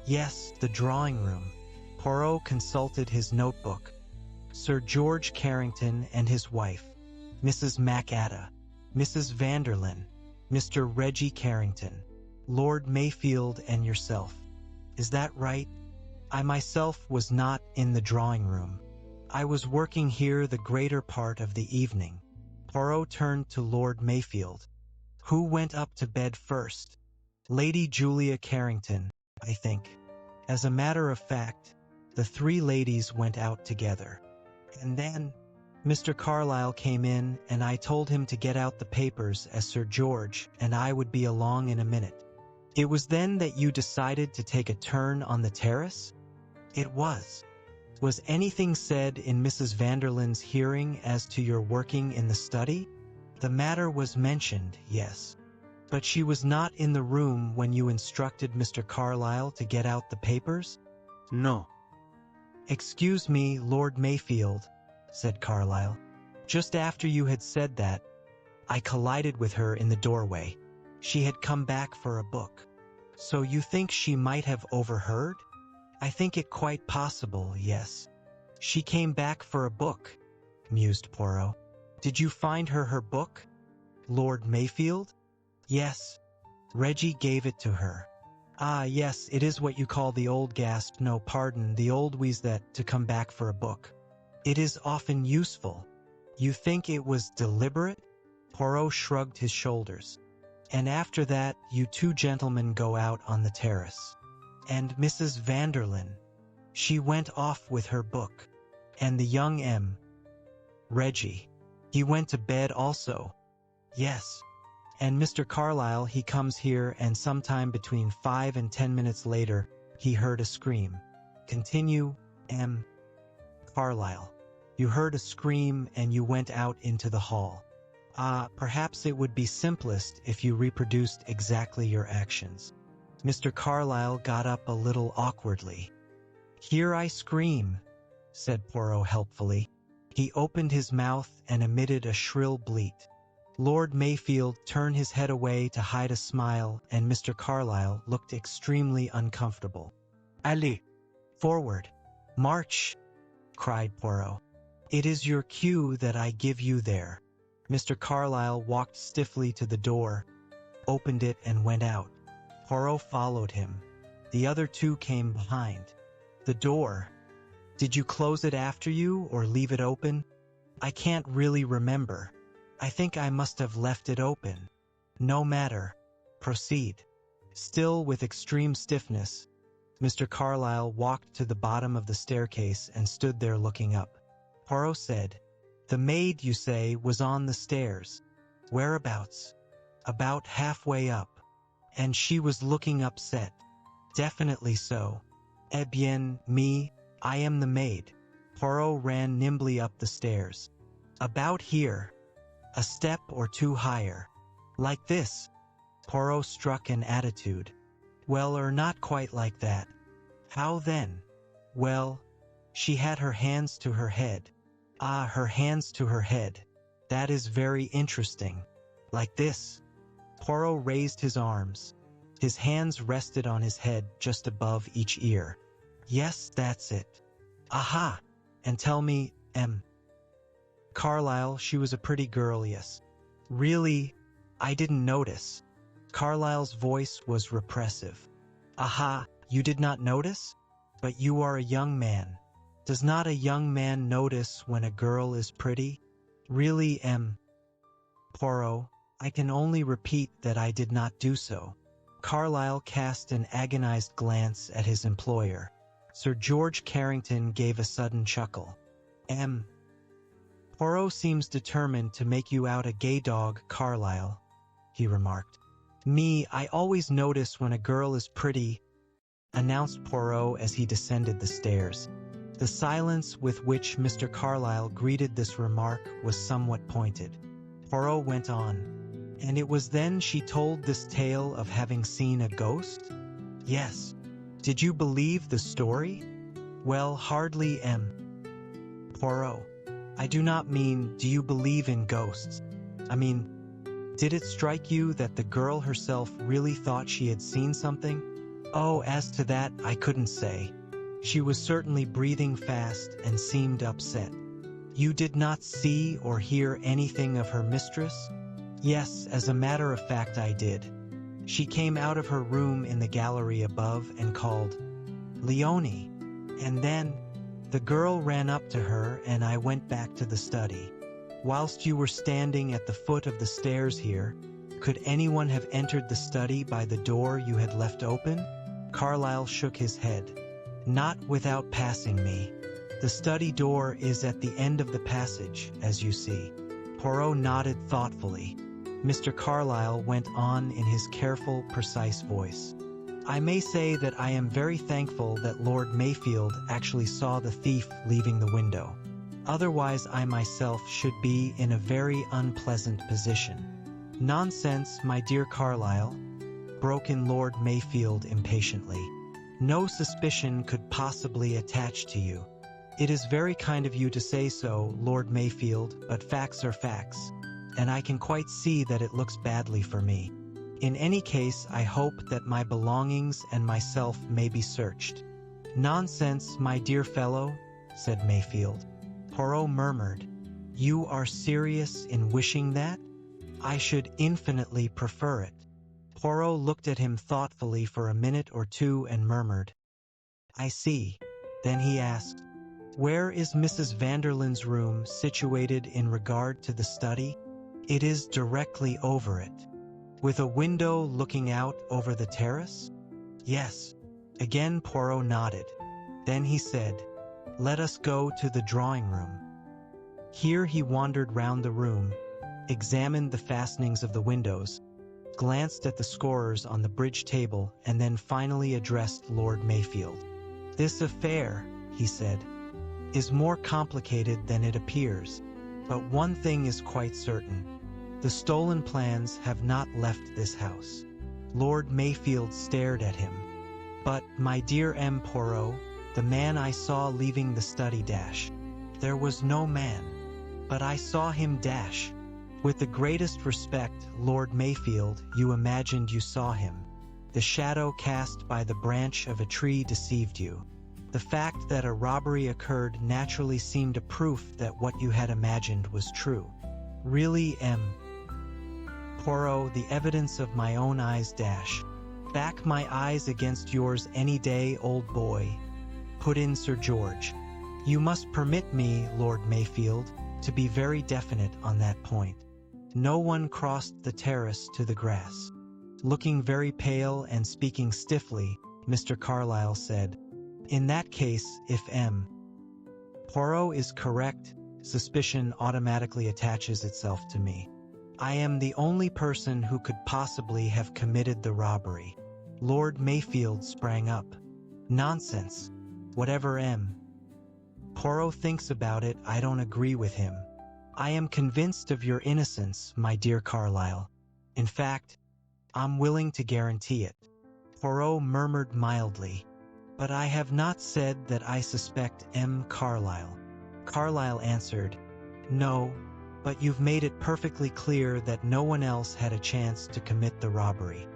Yes, the drawing room. Poirot consulted his notebook. Sir George Carrington and his wife, Mrs. MacAda, Mrs. Vanderlyn, Mr. Reggie Carrington, Lord Mayfield and yourself. Is that right? I myself was not in the drawing room. I was working here the greater part of the evening. Poirot turned to Lord Mayfield. Who went up to bed first? Lady Julia Carrington, I think. As a matter of fact, the three ladies went out together. And then Mr. Carlyle came in and I told him to get out the papers as Sir George and I would be along in a minute. It was then that you decided to take a turn on the terrace? It was. Was anything said in Mrs. Vanderlyn's hearing as to your working in the study? The matter was mentioned, yes. But she was not in the room when you instructed Mr. Carlyle to get out the papers? No. Excuse me, Lord Mayfield, said Carlyle. Just after you had said that, I collided with her in the doorway. She had come back for a book. So you think she might have overheard? I think it quite possible, yes. She came back for a book, mused Poirot. Did you find her book? Lord Mayfield? Yes. Reggie gave it to her. Ah, yes, it is what you call the old gasp, no, pardon, the old wheeze that to come back for a book. It is often useful. You think it was deliberate? Poirot shrugged his shoulders. And after that, you two gentlemen go out on the terrace. And Mrs. Vanderlyn, she went off with her book. And the young M. Reggie, he went to bed also. Yes. And Mr. Carlyle, he comes here and sometime between 5 and 10 minutes later, he heard a scream. Continue, M. Carlyle. You heard a scream and you went out into the hall. Perhaps it would be simplest if you reproduced exactly your actions. Mr. Carlyle got up a little awkwardly. "Here I scream," said Poirot helpfully. He opened his mouth and emitted a shrill bleat. Lord Mayfield turned his head away to hide a smile, and Mr. Carlyle looked extremely uncomfortable. "Allez, forward, march!" cried Poirot. "It is your cue that I give you there." Mr. Carlyle walked stiffly to the door, opened it, and went out. Poirot followed him. The other two came behind. "The door. Did you close it after you or leave it open?" "I can't really remember. I think I must have left it open." "No matter. Proceed." Still with extreme stiffness, Mr. Carlyle walked to the bottom of the staircase and stood there looking up. Poirot said, "The maid, you say, was on the stairs. Whereabouts?" "About halfway up. And she was looking upset." "Definitely so." "Eh bien, I am the maid." Poirot ran nimbly up the stairs. "About here. A step or two higher. Like this." Poirot struck an attitude. "Well, not quite like that." "How then?" "Well, she had her hands to her head." "Ah, her hands to her head. That is very interesting." "Like this." Poirot raised his arms. His hands rested on his head just above each ear. "Yes, that's it." "Aha! And tell me, Carlyle, she was a pretty girl, yes." "Really? I didn't notice." Carlyle's voice was repressive. "Aha, you did not notice? But you are a young man. Does not a young man notice when a girl is pretty?" "Really, Poirot, I can only repeat that I did not do so." Carlyle cast an agonized glance at his employer. Sir George Carrington gave a sudden chuckle. "Poirot seems determined to make you out a gay dog, Carlyle," he remarked. "I always notice when a girl is pretty," announced Poirot as he descended the stairs. The silence with which Mr. Carlyle greeted this remark was somewhat pointed. Poirot went on. "And it was then she told this tale of having seen a ghost?" "Yes." "Did you believe the story?" "Well, hardly, Poirot. I do not mean, do you believe in ghosts? I mean, did it strike you that the girl herself really thought she had seen something?" "Oh, as to that, I couldn't say. She was certainly breathing fast and seemed upset." "You did not see or hear anything of her mistress?" "Yes, as a matter of fact I did. She came out of her room in the gallery above and called, 'Leonie!' And then the girl ran up to her and I went back to the study. Whilst you were standing at the foot of the stairs here, could anyone have entered the study by the door you had left open?" Carlyle shook his head. "Not without passing me. The study door is at the end of the passage, as you see." Poirot nodded thoughtfully. Mr. Carlyle went on in his careful, precise voice. "I may say that I am very thankful that Lord Mayfield actually saw the thief leaving the window. Otherwise I myself should be in a very unpleasant position." "Nonsense, my dear Carlyle," broke in Lord Mayfield impatiently. "No suspicion could possibly attach to you." "It is very kind of you to say so, Lord Mayfield, but facts are facts, and I can quite see that it looks badly for me. In any case, I hope that my belongings and myself may be searched." "Nonsense, my dear fellow," said Mayfield. Poirot murmured, "You are serious in wishing that?" "I should infinitely prefer it." Poirot looked at him thoughtfully for a minute or two and murmured, "I see." Then he asked, "Where is Mrs. Vanderlyn's room situated in regard to the study?" "It is directly over it." "With a window looking out over the terrace?" "Yes." Again Poirot nodded. Then he said, "Let us go to the drawing room." Here he wandered round the room, examined the fastenings of the windows, glanced at the scorers on the bridge table, and then finally addressed Lord Mayfield. "This affair," he said, "is more complicated than it appears, but one thing is quite certain. The stolen plans have not left this house. Lord Mayfield stared at him. But, my dear M. Poirot, the man I saw leaving the study dash. There was no man. But I saw him dash. With the greatest respect, Lord Mayfield, you imagined you saw him. The shadow cast by the branch of a tree deceived you. The fact that a robbery occurred naturally seemed a proof that what you had imagined was true. Really, M. Poirot, the evidence of my own eyes dash. Back my eyes against yours any day, old boy, put in Sir George. You must permit me, Lord Mayfield, to be very definite on that point. No one crossed the terrace to the grass. Looking very pale and speaking stiffly, Mr. Carlyle said, "In that case, if M. Poirot is correct, suspicion automatically attaches itself to me. I am the only person who could possibly have committed the robbery." Lord Mayfield sprang up. "Nonsense. Whatever M. Poirot thinks about it, I don't agree with him. I am convinced of your innocence, my dear Carlyle. In fact, I'm willing to guarantee it." Poirot murmured mildly, "But I have not said that I suspect M. Carlyle." Carlyle answered, "No, but you've made it perfectly clear that no one else had a chance to commit the robbery."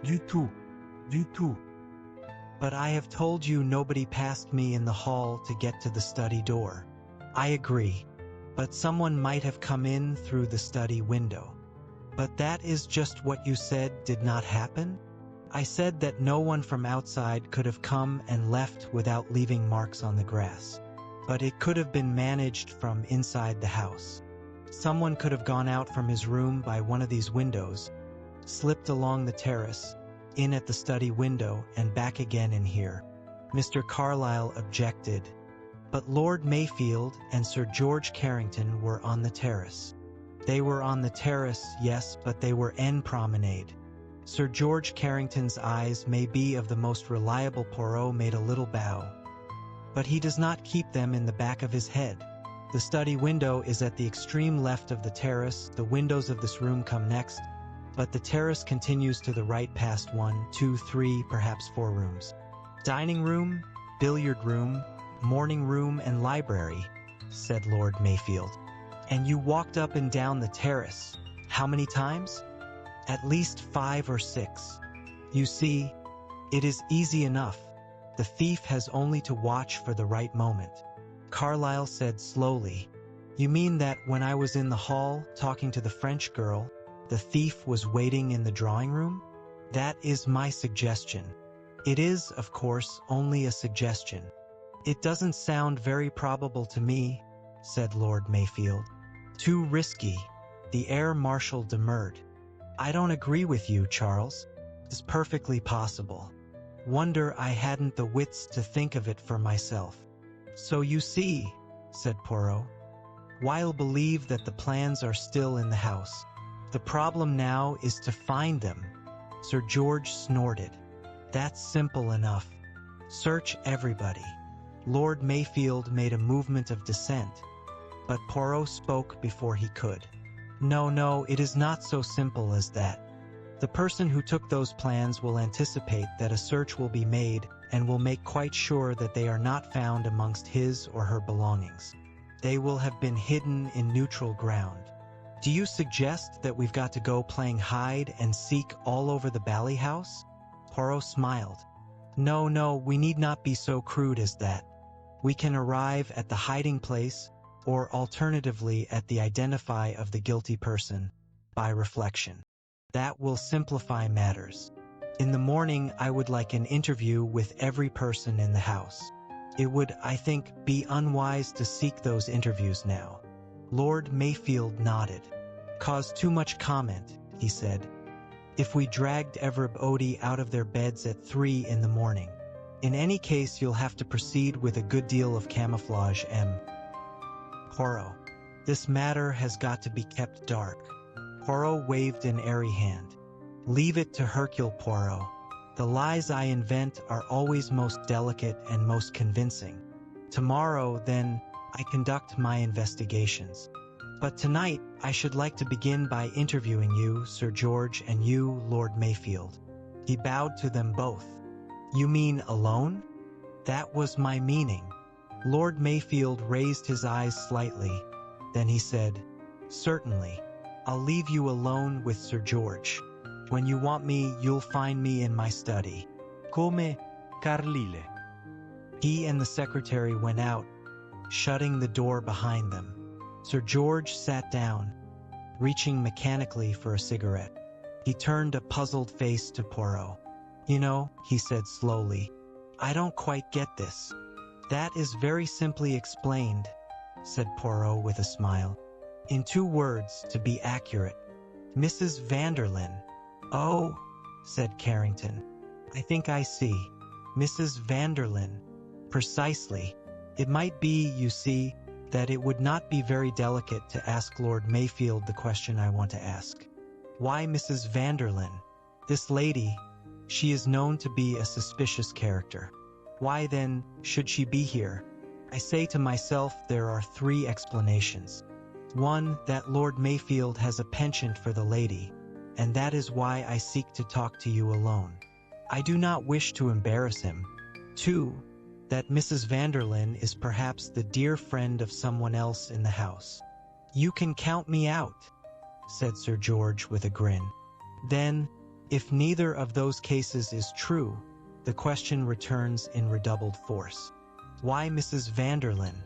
Du tout. "But I have told you nobody passed me in the hall to get to the study door." "I agree. But someone might have come in through the study window." "But that is just what you said did not happen?" "I said that no one from outside could have come and left without leaving marks on the grass. But it could have been managed from inside the house. Someone could have gone out from his room by one of these windows, slipped along the terrace, in at the study window, and back again in here." Mr. Carlyle objected. "But Lord Mayfield and Sir George Carrington were on the terrace." "They were on the terrace, yes, but they were en promenade." Sir George Carrington's eyes may be of the most reliable. Poirot made a little bow. "But he does not keep them in the back of his head. The study window is at the extreme left of the terrace, the windows of this room come next, but the terrace continues to the right past 1, 2, 3, perhaps 4 rooms. Dining room, billiard room, morning room, and library," said Lord Mayfield. "And you walked up and down the terrace. How many times?" "At least 5 or 6. You see, it is easy enough. The thief has only to watch for the right moment." Carlyle said slowly, "You mean that when I was in the hall talking to the French girl, the thief was waiting in the drawing room?" "That is my suggestion." "It is, of course, only a suggestion." "It doesn't sound very probable to me," said Lord Mayfield. "Too risky." The Air Marshal demurred. "I don't agree with you, Charles. It's perfectly possible. Wonder I hadn't the wits to think of it for myself." "So you see," said Poirot, "Weil believe that the plans are still in the house. The problem now is to find them." Sir George snorted. "That's simple enough. Search everybody." Lord Mayfield made a movement of dissent, but Poirot spoke before he could. No, it is not so simple as that. The person who took those plans will anticipate that a search will be made and will make quite sure that they are not found amongst his or her belongings. They will have been hidden in neutral ground. Do you suggest that we've got to go playing hide and seek all over the Bally House? Poirot smiled. No, we need not be so crude as that. We can arrive at the hiding place, or alternatively at the identify of the guilty person, by reflection. That will simplify matters. In the morning, I would like an interview with every person in the house. It would, I think, be unwise to seek those interviews now. Lord Mayfield nodded. Cause too much comment, he said. If we dragged everybody out of their beds at 3 in the morning. In any case, you'll have to proceed with a good deal of camouflage, M. Poirot. This matter has got to be kept dark. Poirot waved an airy hand. Leave it to Hercule Poirot. The lies I invent are always most delicate and most convincing. Tomorrow, then, I conduct my investigations. But tonight, I should like to begin by interviewing you, Sir George, and you, Lord Mayfield." He bowed to them both. "You mean alone?" "That was my meaning." Lord Mayfield raised his eyes slightly. Then he said, "Certainly. I'll leave you alone with Sir George. When you want me, you'll find me in my study." Come Carlile. He and the secretary went out, shutting the door behind them. Sir George sat down, reaching mechanically for a cigarette. He turned a puzzled face to Poirot. "You know," he said slowly, "I don't quite get this." "That is very simply explained," said Poirot with a smile. "In 2 words, to be accurate. Mrs. Vanderlyn." "Oh," said Carrington. "I think I see. Mrs. Vanderlyn. Precisely. It might be, you see, that it would not be very delicate to ask Lord Mayfield the question I want to ask. Why Mrs. Vanderlyn? This lady, she is known to be a suspicious character. Why then should she be here? I say to myself there are 3 explanations. 1, that Lord Mayfield has a penchant for the lady, and that is why I seek to talk to you alone. I do not wish to embarrass him. 2, that Mrs. Vanderlyn is perhaps the dear friend of someone else in the house." "You can count me out," said Sir George with a grin. "Then, if neither of those cases is true, the question returns in redoubled force. Why Mrs. Vanderlyn?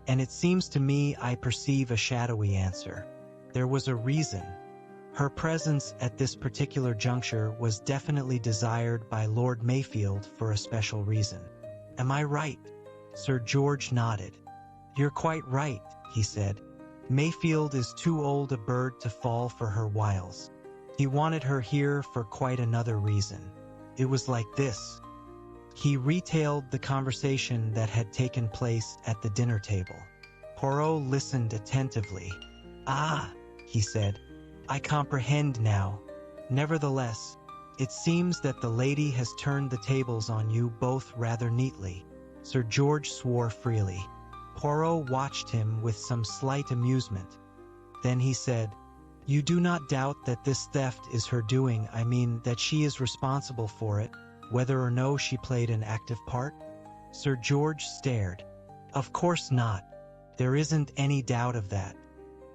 And it seems to me I perceive a shadowy answer. There was a reason. Her presence at this particular juncture was definitely desired by Lord Mayfield for a special reason. Am I right?" Sir George nodded. "You're quite right," he said. "Mayfield is too old a bird to fall for her wiles. He wanted her here for quite another reason. It was like this." He retailed the conversation that had taken place at the dinner table. Poirot listened attentively. "Ah," he said, "I comprehend now. Nevertheless, it seems that the lady has turned the tables on you both rather neatly." Sir George swore freely. Poirot watched him with some slight amusement. Then he said, "You do not doubt that this theft is her doing, I mean that she is responsible for it, whether or no she played an active part?" Sir George stared. "Of course not. There isn't any doubt of that.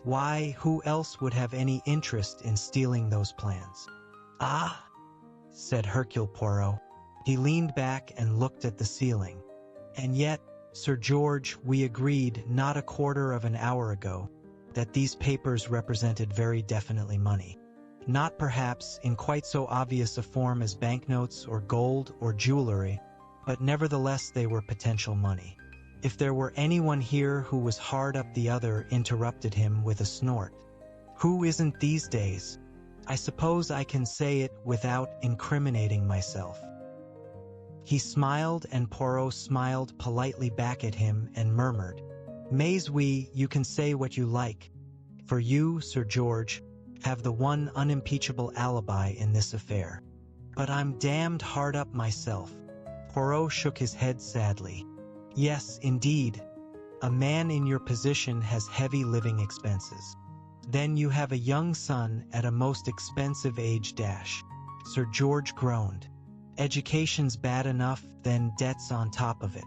Why, who else would have any interest in stealing those plans?" "Ah," said Hercule Poirot. He leaned back and looked at the ceiling. "And yet, Sir George, we agreed not a quarter of an hour ago that these papers represented very definitely money. Not perhaps in quite so obvious a form as banknotes or gold or jewelry, but nevertheless they were potential money." If there were anyone here who was hard up the other, interrupted him with a snort. "Who isn't these days? I suppose I can say it without incriminating myself." He smiled, and Poirot smiled politely back at him and murmured, "Mais oui, you can say what you like. For you, Sir George, have the one unimpeachable alibi in this affair. But I'm damned hard up myself." Poirot shook his head sadly. "Yes, indeed. A man in your position has heavy living expenses. Then you have a young son at a most expensive age dash." Sir George groaned. "Education's bad enough, then debts on top of it.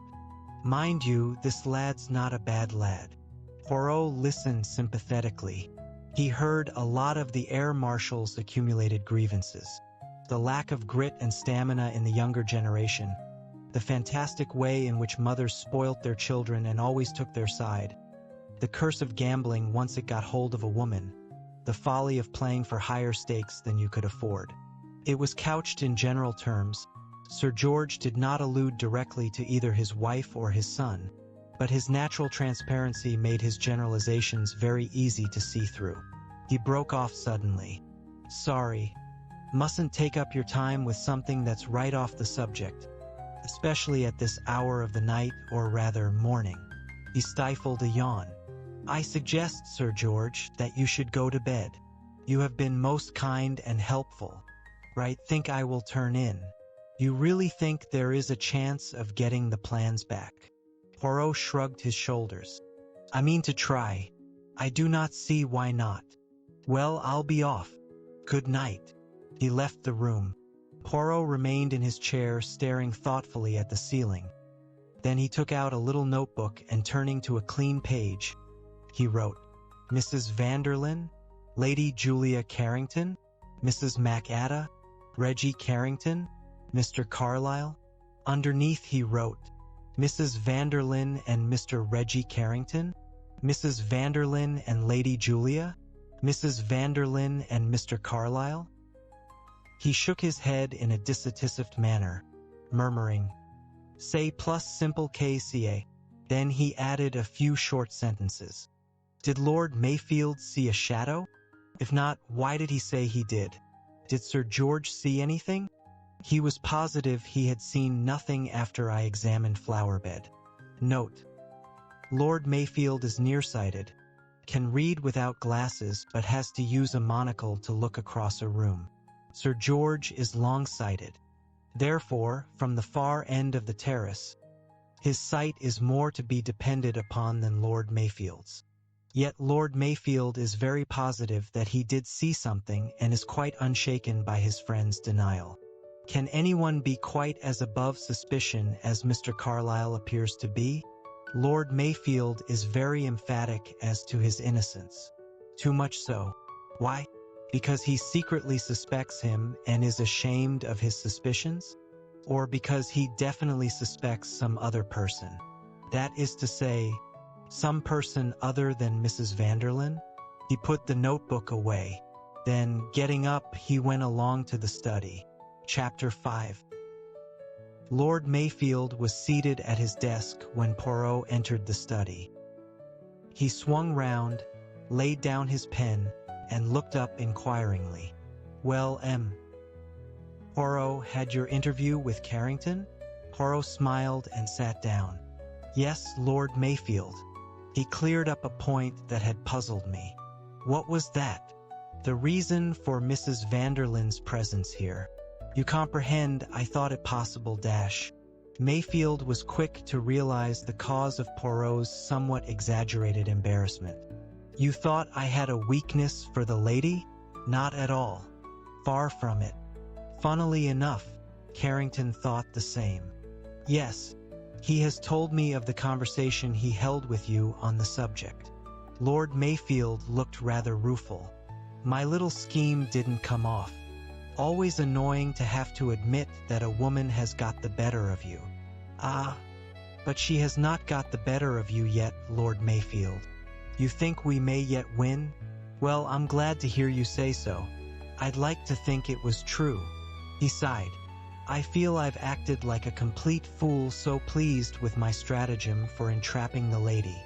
Mind you, this lad's not a bad lad." Poirot listened sympathetically. He heard a lot of the air marshal's accumulated grievances. The lack of grit and stamina in the younger generation, the fantastic way in which mothers spoilt their children and always took their side, the curse of gambling once it got hold of a woman, the folly of playing for higher stakes than you could afford. It was couched in general terms. Sir George did not allude directly to either his wife or his son, but his natural transparency made his generalizations very easy to see through. He broke off suddenly. "Sorry. Mustn't take up your time with something that's right off the subject, especially at this hour of the night, or rather morning." He stifled a yawn. "I suggest, Sir George, that you should go to bed. You have been most kind and helpful. Right, think I will turn in. You really think there is a chance of getting the plans back?" Poirot shrugged his shoulders. "I mean to try. I do not see why not. Well, I'll be off. Good night. He left the room. Poirot remained in his chair staring thoughtfully at the ceiling. Then he took out a little notebook and turning to a clean page, he wrote, Mrs. Vanderlyn, Lady Julia Carrington, Mrs. MacAda, Reggie Carrington, Mr. Carlyle. Underneath he wrote, Mrs. Vanderlyn and Mr. Reggie Carrington, Mrs. Vanderlyn and Lady Julia, Mrs. Vanderlyn and Mr. Carlyle. He shook his head in a dissatisfied manner, murmuring, Say plus simple KCA. Then he added a few short sentences. Did Lord Mayfield see a shadow? If not, why did he say he did? Did Sir George see anything? He was positive he had seen nothing after I examined Flowerbed. Note: Lord Mayfield is nearsighted, can read without glasses but has to use a monocle to look across a room. Sir George is long-sighted. Therefore, from the far end of the terrace, his sight is more to be depended upon than Lord Mayfield's. Yet Lord Mayfield is very positive that he did see something and is quite unshaken by his friend's denial. Can anyone be quite as above suspicion as Mr. Carlyle appears to be? Lord Mayfield is very emphatic as to his innocence. Too much so. Why? Because he secretly suspects him and is ashamed of his suspicions? Or because he definitely suspects some other person? That is to say, some person other than Mrs. Vanderlyn? He put the notebook away. Then, getting up, he went along to the study. Chapter 5. Lord Mayfield was seated at his desk when Poirot entered the study. He swung round, laid down his pen, and looked up inquiringly. Well, Poirot, had your interview with Carrington? Poirot smiled and sat down. Yes, Lord Mayfield. He cleared up a point that had puzzled me. What was that? The reason for Mrs. Vanderlyn's presence here. You comprehend, I thought it possible Mayfield was quick to realize the cause of Poirot's somewhat exaggerated embarrassment. You thought I had a weakness for the lady? Not at all. Far from it. Funnily enough, Carrington thought the same. Yes, he has told me of the conversation he held with you on the subject. Lord Mayfield looked rather rueful. My little scheme didn't come off. Always annoying to have to admit that a woman has got the better of you. Ah, but she has not got the better of you yet, Lord Mayfield. You think we may yet win? Well, I'm glad to hear you say so. I'd like to think it was true. He sighed. I feel I've acted like a complete fool, so pleased with my stratagem for entrapping the lady,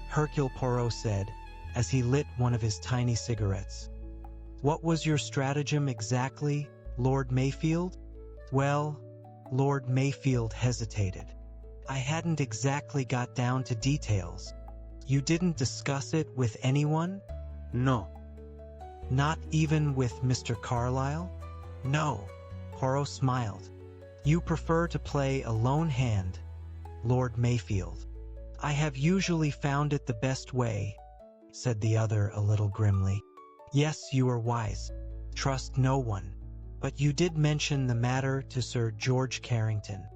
Hercule Poirot said, as he lit one of his tiny cigarettes. What was your stratagem exactly, Lord Mayfield? Well, Lord Mayfield hesitated. I hadn't exactly got down to details. You didn't discuss it with anyone? No. Not even with Mr. Carlyle? No. Poirot smiled. You prefer to play a lone hand, Lord Mayfield. I have usually found it the best way, said the other a little grimly. Yes, you are wise. Trust no one. But you did mention the matter to Sir George Carrington.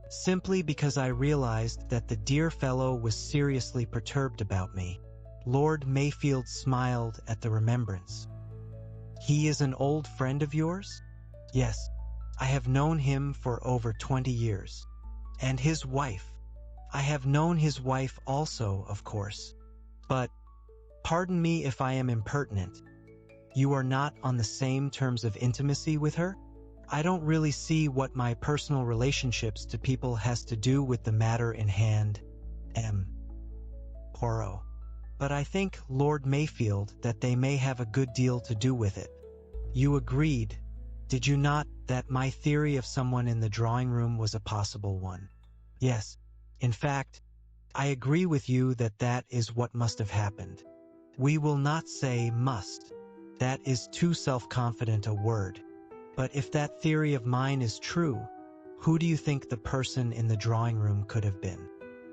Simply because I realized that the dear fellow was seriously perturbed about me. Lord Mayfield smiled at the remembrance. He is an old friend of yours? Yes, I have known him for over 20 years. And his wife. I have known his wife also, of course. But, pardon me if I am impertinent, you are not on the same terms of intimacy with her? I don't really see what my personal relationships to people has to do with the matter in hand, Poirot. But I think, Lord Mayfield, that they may have a good deal to do with it. You agreed, did you not, that my theory of someone in the drawing room was a possible one? Yes. In fact, I agree with you that that is what must have happened. We will not say must. That is too self-confident a word. But if that theory of mine is true, who do you think the person in the drawing room could have been?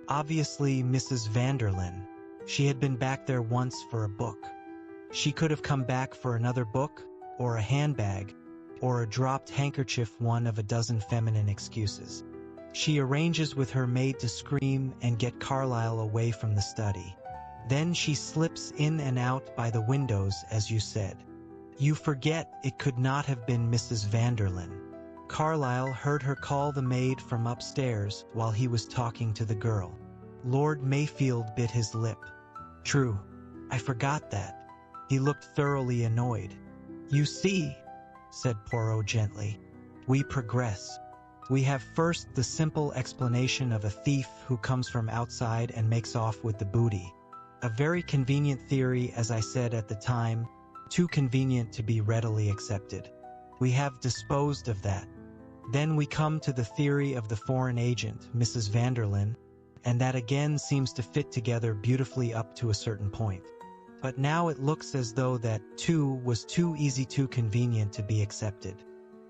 Obviously Mrs. Vanderlyn. She had been back there once for a book. She could have come back for another book, or a handbag, or a dropped handkerchief, one of a dozen feminine excuses. She arranges with her maid to scream and get Carlyle away from the study. Then she slips in and out by the windows, as you said. You forget it could not have been Mrs. Vanderlyn. Carlyle heard her call the maid from upstairs while he was talking to the girl. Lord Mayfield bit his lip. True, I forgot that. He looked thoroughly annoyed. You see, said Poirot gently, we progress. We have first the simple explanation of a thief who comes from outside and makes off with the booty. A very convenient theory, as I said at the time, too convenient to be readily accepted. We have disposed of that. Then we come to the theory of the foreign agent, Mrs. Vanderlyn, and that again seems to fit together beautifully up to a certain point. But now it looks as though that, too, was too easy, too convenient to be accepted.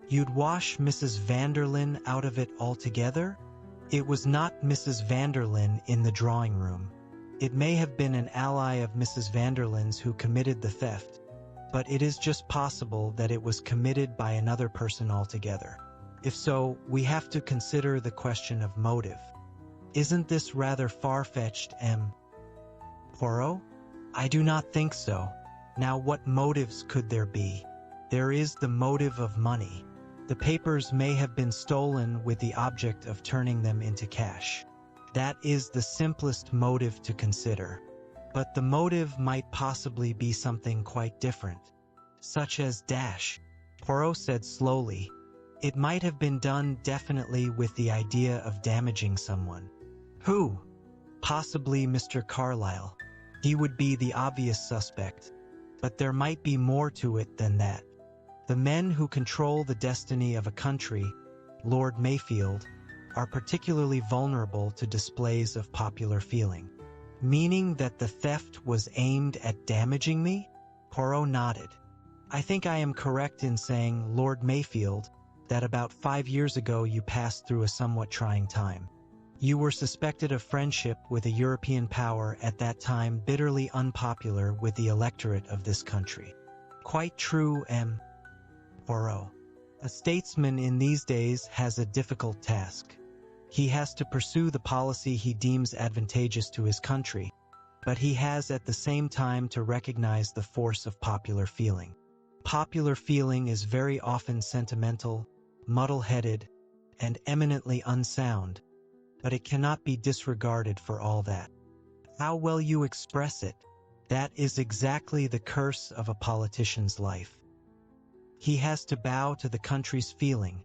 You'd wash Mrs. Vanderlyn out of it altogether? It was not Mrs. Vanderlyn in the drawing room. It may have been an ally of Mrs. Vanderlyn's who committed the theft, but it is just possible that it was committed by another person altogether. If so, we have to consider the question of motive. Isn't this rather far-fetched, M. Poirot? I do not think so. Now, what motives could there be? There is the motive of money. The papers may have been stolen with the object of turning them into cash. That is the simplest motive to consider. But the motive might possibly be something quite different, such as Poirot said slowly. It might have been done definitely with the idea of damaging someone. Who? Possibly Mr. Carlyle. He would be the obvious suspect. But there might be more to it than that. The men who control the destiny of a country, Lord Mayfield, are particularly vulnerable to displays of popular feeling. Meaning that the theft was aimed at damaging me? Poirot nodded. I think I am correct in saying, Lord Mayfield, that about 5 years ago you passed through a somewhat trying time. You were suspected of friendship with a European power at that time bitterly unpopular with the electorate of this country. Quite true, M. Poirot. A statesman in these days has a difficult task. He has to pursue the policy he deems advantageous to his country, but he has at the same time to recognize the force of popular feeling. Popular feeling is very often sentimental, muddle-headed, and eminently unsound, but it cannot be disregarded for all that. How well you express it. That is exactly the curse of a politician's life. He has to bow to the country's feeling,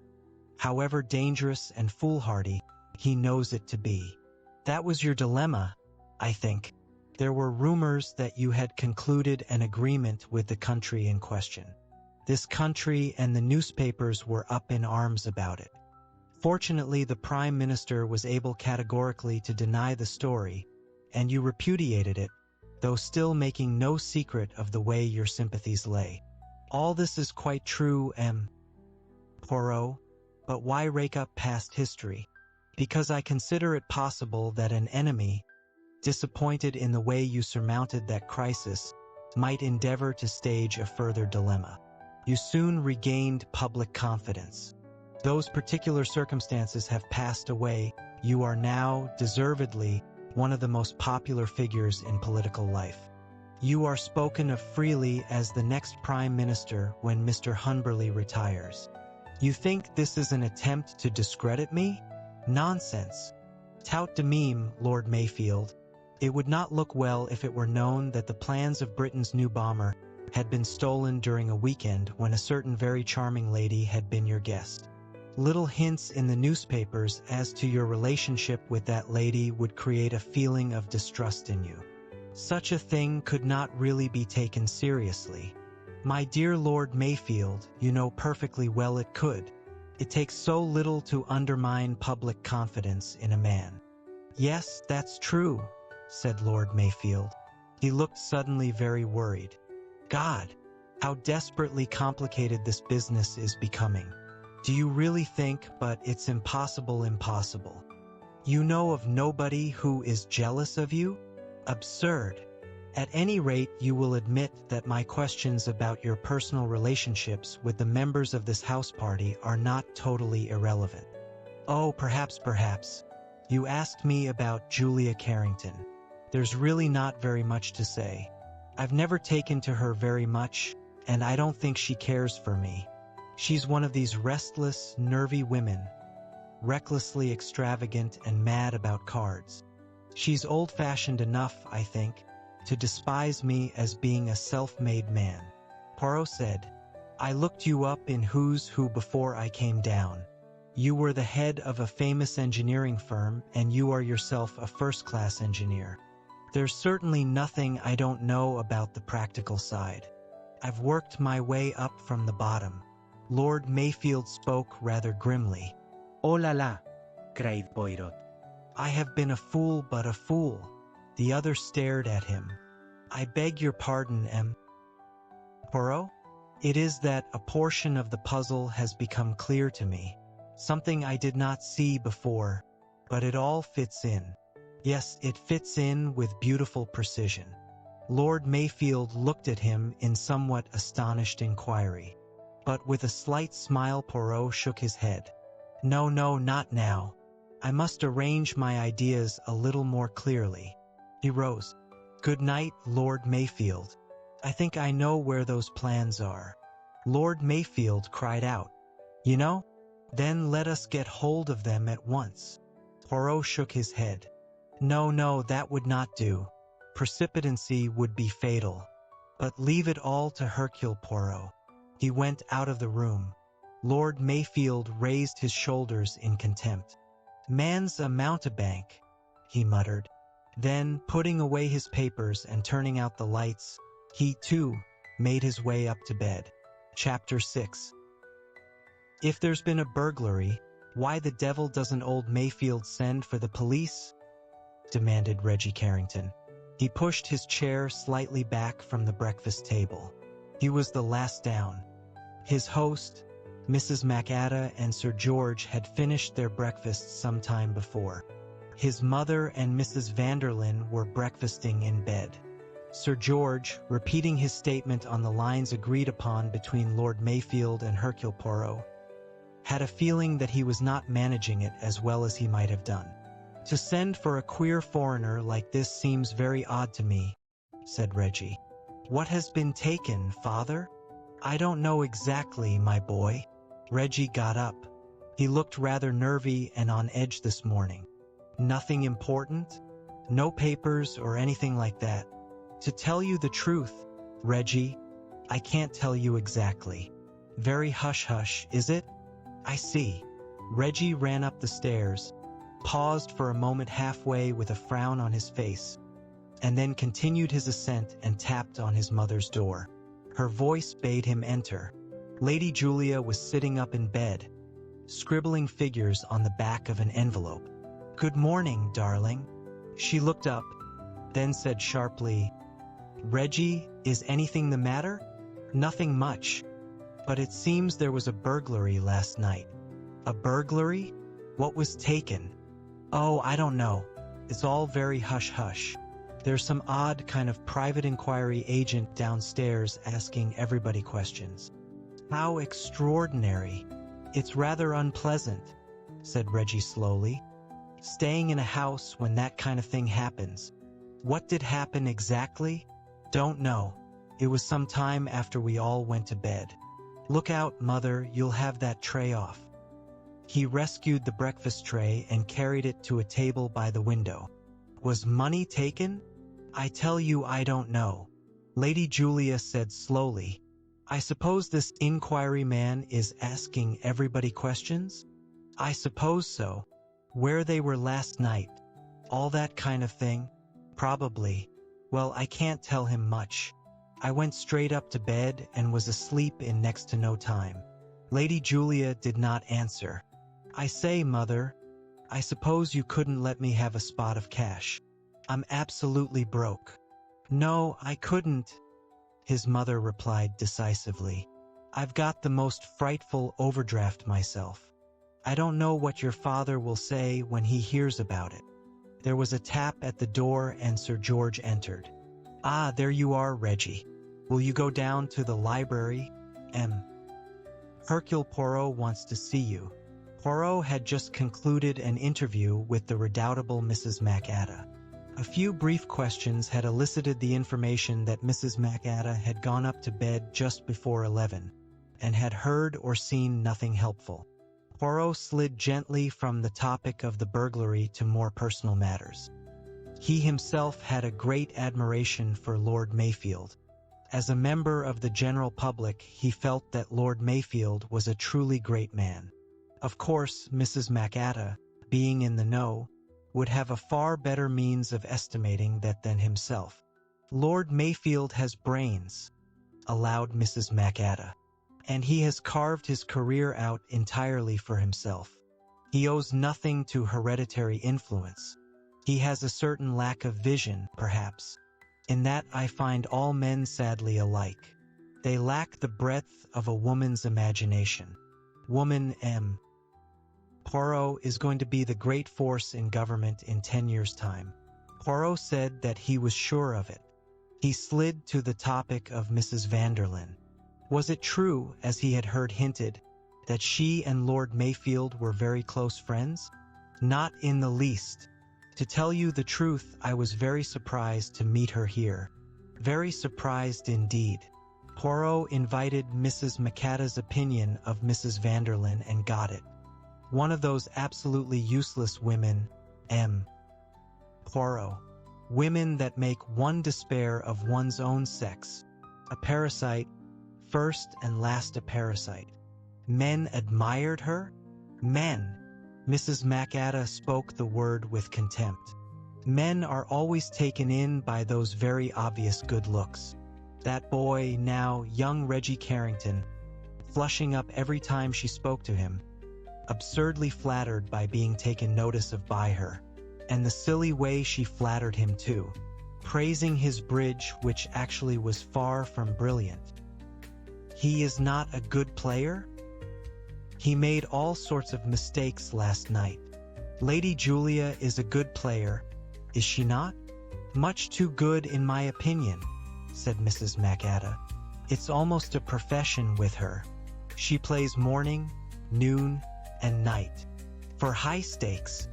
however dangerous and foolhardy he knows it to be. That was your dilemma, I think. There were rumors that you had concluded an agreement with the country in question. This country and the newspapers were up in arms about it. Fortunately, the Prime Minister was able categorically to deny the story, and you repudiated it, though still making no secret of the way your sympathies lay. All this is quite true, M. Poirot, but why rake up past history? Because I consider it possible that an enemy, disappointed in the way you surmounted that crisis, might endeavor to stage a further dilemma. You soon regained public confidence. Those particular circumstances have passed away. You are now, deservedly, one of the most popular figures in political life. You are spoken of freely as the next Prime Minister when Mr. Humberley retires. You think this is an attempt to discredit me? Nonsense. Tout de même, Lord Mayfield. It would not look well if it were known that the plans of Britain's new bomber had been stolen during a weekend when a certain very charming lady had been your guest. Little hints in the newspapers as to your relationship with that lady would create a feeling of distrust in you. Such a thing could not really be taken seriously. My dear Lord Mayfield, you know perfectly well it could. It takes so little to undermine public confidence in a man. Yes, that's true, said Lord Mayfield. He looked suddenly very worried. God, how desperately complicated this business is becoming. Do you really think, but it's impossible. You know of nobody who is jealous of you? Absurd. At any rate, you will admit that my questions about your personal relationships with the members of this house party are not totally irrelevant. Oh, perhaps. You asked me about Julia Carrington. There's really not very much to say. I've never taken to her very much, and I don't think she cares for me. She's one of these restless, nervy women, recklessly extravagant and mad about cards. She's old-fashioned enough, I think, to despise me as being a self-made man. Poirot said, I looked you up in Who's Who before I came down. You were the head of a famous engineering firm, and you are yourself a first-class engineer. There's certainly nothing I don't know about the practical side. I've worked my way up from the bottom. Lord Mayfield spoke rather grimly. Oh la la, cried Poirot. I have been a fool, but a fool. The other stared at him. I beg your pardon, M. Poirot? It is that a portion of the puzzle has become clear to me. Something I did not see before, but it all fits in. Yes, it fits in with beautiful precision. Lord Mayfield looked at him in somewhat astonished inquiry. But with a slight smile, Poirot shook his head. No, not now. I must arrange my ideas a little more clearly. He rose. Good night, Lord Mayfield. I think I know where those plans are. Lord Mayfield cried out. You know? Then let us get hold of them at once. Poirot shook his head. No, that would not do. Precipitancy would be fatal. But leave it all to Hercule Poirot. He went out of the room. Lord Mayfield raised his shoulders in contempt. Man's a mountebank, he muttered. Then, putting away his papers and turning out the lights, he, too, made his way up to bed. Chapter 6. If there's been a burglary, why the devil doesn't old Mayfield send for the police? Demanded Reggie Carrington. He pushed his chair slightly back from the breakfast table. He was the last down. His host, Mrs. MacAda, and Sir George had finished their breakfast some time before. His mother and Mrs. Vanderlyn were breakfasting in bed. Sir George, repeating his statement on the lines agreed upon between Lord Mayfield and Hercule Poirot, had a feeling that he was not managing it as well as he might have done. To send for a queer foreigner like this seems very odd to me, said Reggie. What has been taken, father? I don't know exactly, my boy. Reggie got up. He looked rather nervy and on edge this morning. Nothing important? No papers or anything like that? To tell you the truth, Reggie, I can't tell you exactly. Very hush-hush, is it? I see. Reggie ran up the stairs, paused for a moment halfway with a frown on his face, and then continued his ascent and tapped on his mother's door. Her voice bade him enter. Lady Julia was sitting up in bed, scribbling figures on the back of an envelope. Good morning, darling. She looked up, then said sharply, Reggie, is anything the matter? Nothing much. But it seems there was a burglary last night. A burglary? What was taken? Oh, I don't know. It's all very hush-hush. There's some odd kind of private inquiry agent downstairs asking everybody questions. How extraordinary. It's rather unpleasant, said Reggie slowly. Staying in a house when that kind of thing happens. What did happen exactly? Don't know. It was some time after we all went to bed. Look out, Mother, you'll have that tray off. He rescued the breakfast tray and carried it to a table by the window. Was money taken? I tell you I don't know. Lady Julia said slowly. I suppose this inquiry man is asking everybody questions? I suppose so. Where they were last night. All that kind of thing. Probably. Well, I can't tell him much. I went straight up to bed and was asleep in next to no time. Lady Julia did not answer. I say, Mother, I suppose you couldn't let me have a spot of cash. I'm absolutely broke. No, I couldn't, his mother replied decisively. I've got the most frightful overdraft myself. I don't know what your father will say when he hears about it. There was a tap at the door and Sir George entered. "Ah, there you are, Reggie. Will you go down to the library? Hercule Poirot wants to see you." Poirot had just concluded an interview with the redoubtable Mrs. MacAda. A few brief questions had elicited the information that Mrs. MacAda had gone up to bed just before 11, and had heard or seen nothing helpful. Poirot slid gently from the topic of the burglary to more personal matters. He himself had a great admiration for Lord Mayfield. As a member of the general public, he felt that Lord Mayfield was a truly great man. Of course, Mrs. MacAda, being in the know, would have a far better means of estimating that than himself. "Lord Mayfield has brains," allowed Mrs. MacAda, "and he has carved his career out entirely for himself. He owes nothing to hereditary influence. He has a certain lack of vision, perhaps. In that I find all men sadly alike. They lack the breadth of a woman's imagination. Woman Poirot is going to be the great force in government in 10 years' time." Poirot said that he was sure of it. He slid to the topic of Mrs. Vanderlyn. Was it true, as he had heard hinted, that she and Lord Mayfield were very close friends? "Not in the least. To tell you the truth, I was very surprised to meet her here. Very surprised indeed." Poirot invited Mrs. MacAda's opinion of Mrs. Vanderlyn and got it. One of those absolutely useless women, Poirot. Women that make one despair of one's own sex. A parasite, first and last a parasite. Men admired her? Men! Mrs. MacAda spoke the word with contempt. Men are always taken in by those very obvious good looks. That boy, now young Reggie Carrington, flushing up every time she spoke to him, absurdly flattered by being taken notice of by her, and the silly way she flattered him too, praising his bridge, which actually was far from brilliant. He is not a good player? He made all sorts of mistakes last night. Lady Julia is a good player, is she not? Much too good in my opinion, said Mrs. MacAda. It's almost a profession with her. She plays morning, noon, and night. For high stakes.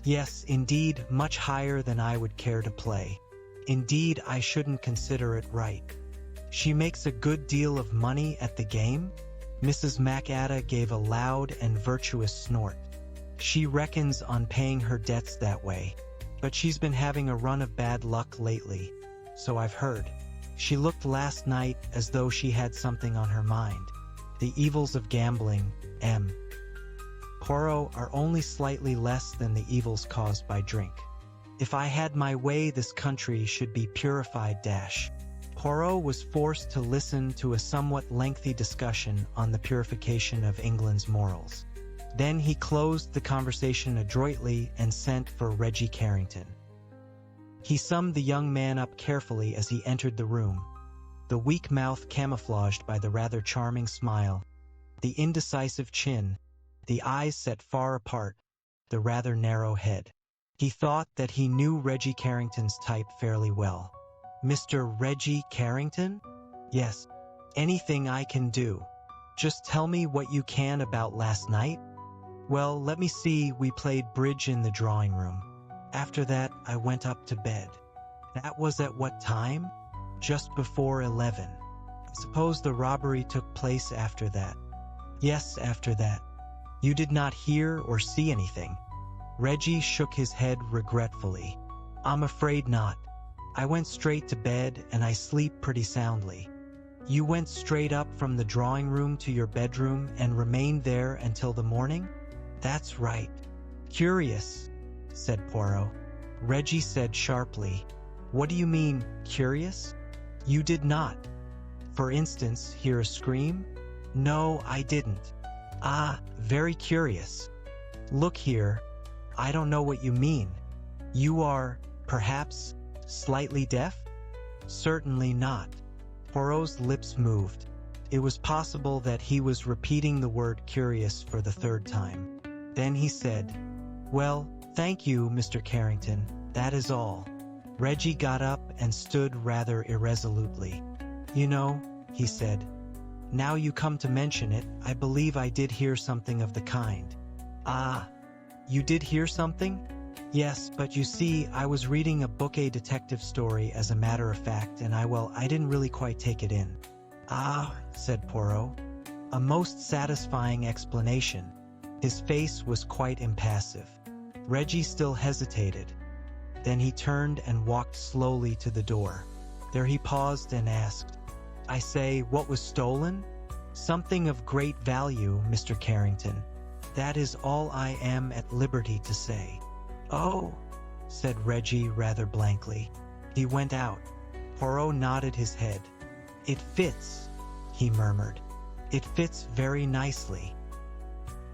Yes, indeed, much higher than I would care to play. Indeed, I shouldn't consider it right. She makes a good deal of money at the game? Mrs. MacAda gave a loud and virtuous snort. She reckons on paying her debts that way, but she's been having a run of bad luck lately, so I've heard. She looked last night as though she had something on her mind. The evils of gambling, Poirot, are only slightly less than the evils caused by drink. If I had my way, this country should be purified. Poirot was forced to listen to a somewhat lengthy discussion on the purification of England's morals. Then he closed the conversation adroitly and sent for Reggie Carrington. He summed the young man up carefully as he entered the room, the weak mouth camouflaged by the rather charming smile, the indecisive chin, the eyes set far apart, the rather narrow head. He thought that he knew Reggie Carrington's type fairly well. Mr. Reggie Carrington? Yes. Anything I can do. Just tell me what you can about last night. Well, let me see, we played bridge in the drawing room. After that, I went up to bed. That was at what time? Just before 11. I suppose the robbery took place after that. Yes, after that. You did not hear or see anything? Reggie shook his head regretfully. I'm afraid not. I went straight to bed and I sleep pretty soundly. You went straight up from the drawing room to your bedroom and remained there until the morning? That's right. Curious, said Poirot. Reggie said sharply, What do you mean, curious? You did not, for instance, hear a scream? No, I didn't. Ah, very curious. Look here, I don't know what you mean. You are, perhaps, slightly deaf? Certainly not. Poirot's lips moved. It was possible that he was repeating the word curious for the third time. Then he said, Well, Thank you, Mr. Carrington. That is all. Reggie got up and stood rather irresolutely. You know, he said, now you come to mention it, I believe I did hear something of the kind. Ah, you did hear something? Yes, but you see, I was reading a book, a detective story, as a matter of fact, and I didn't really quite take it in. Ah, said Poirot. A most satisfying explanation. His face was quite impassive. Reggie still hesitated. Then he turned and walked slowly to the door. There he paused and asked, I say, what was stolen? Something of great value, Mr. Carrington. That is all I am at liberty to say. Oh, said Reggie rather blankly. He went out. Poirot nodded his head. It fits, he murmured. It fits very nicely.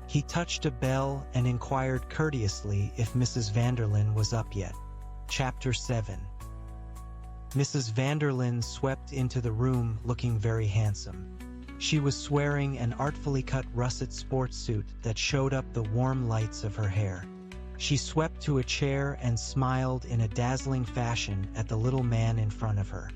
He touched a bell and inquired courteously if Mrs. Vanderlyn was up yet. Chapter 7. Mrs. Vanderlyn swept into the room looking very handsome. She was wearing an artfully cut russet sports suit that showed up the warm lights of her hair. She swept to a chair and smiled in a dazzling fashion at the little man in front of her.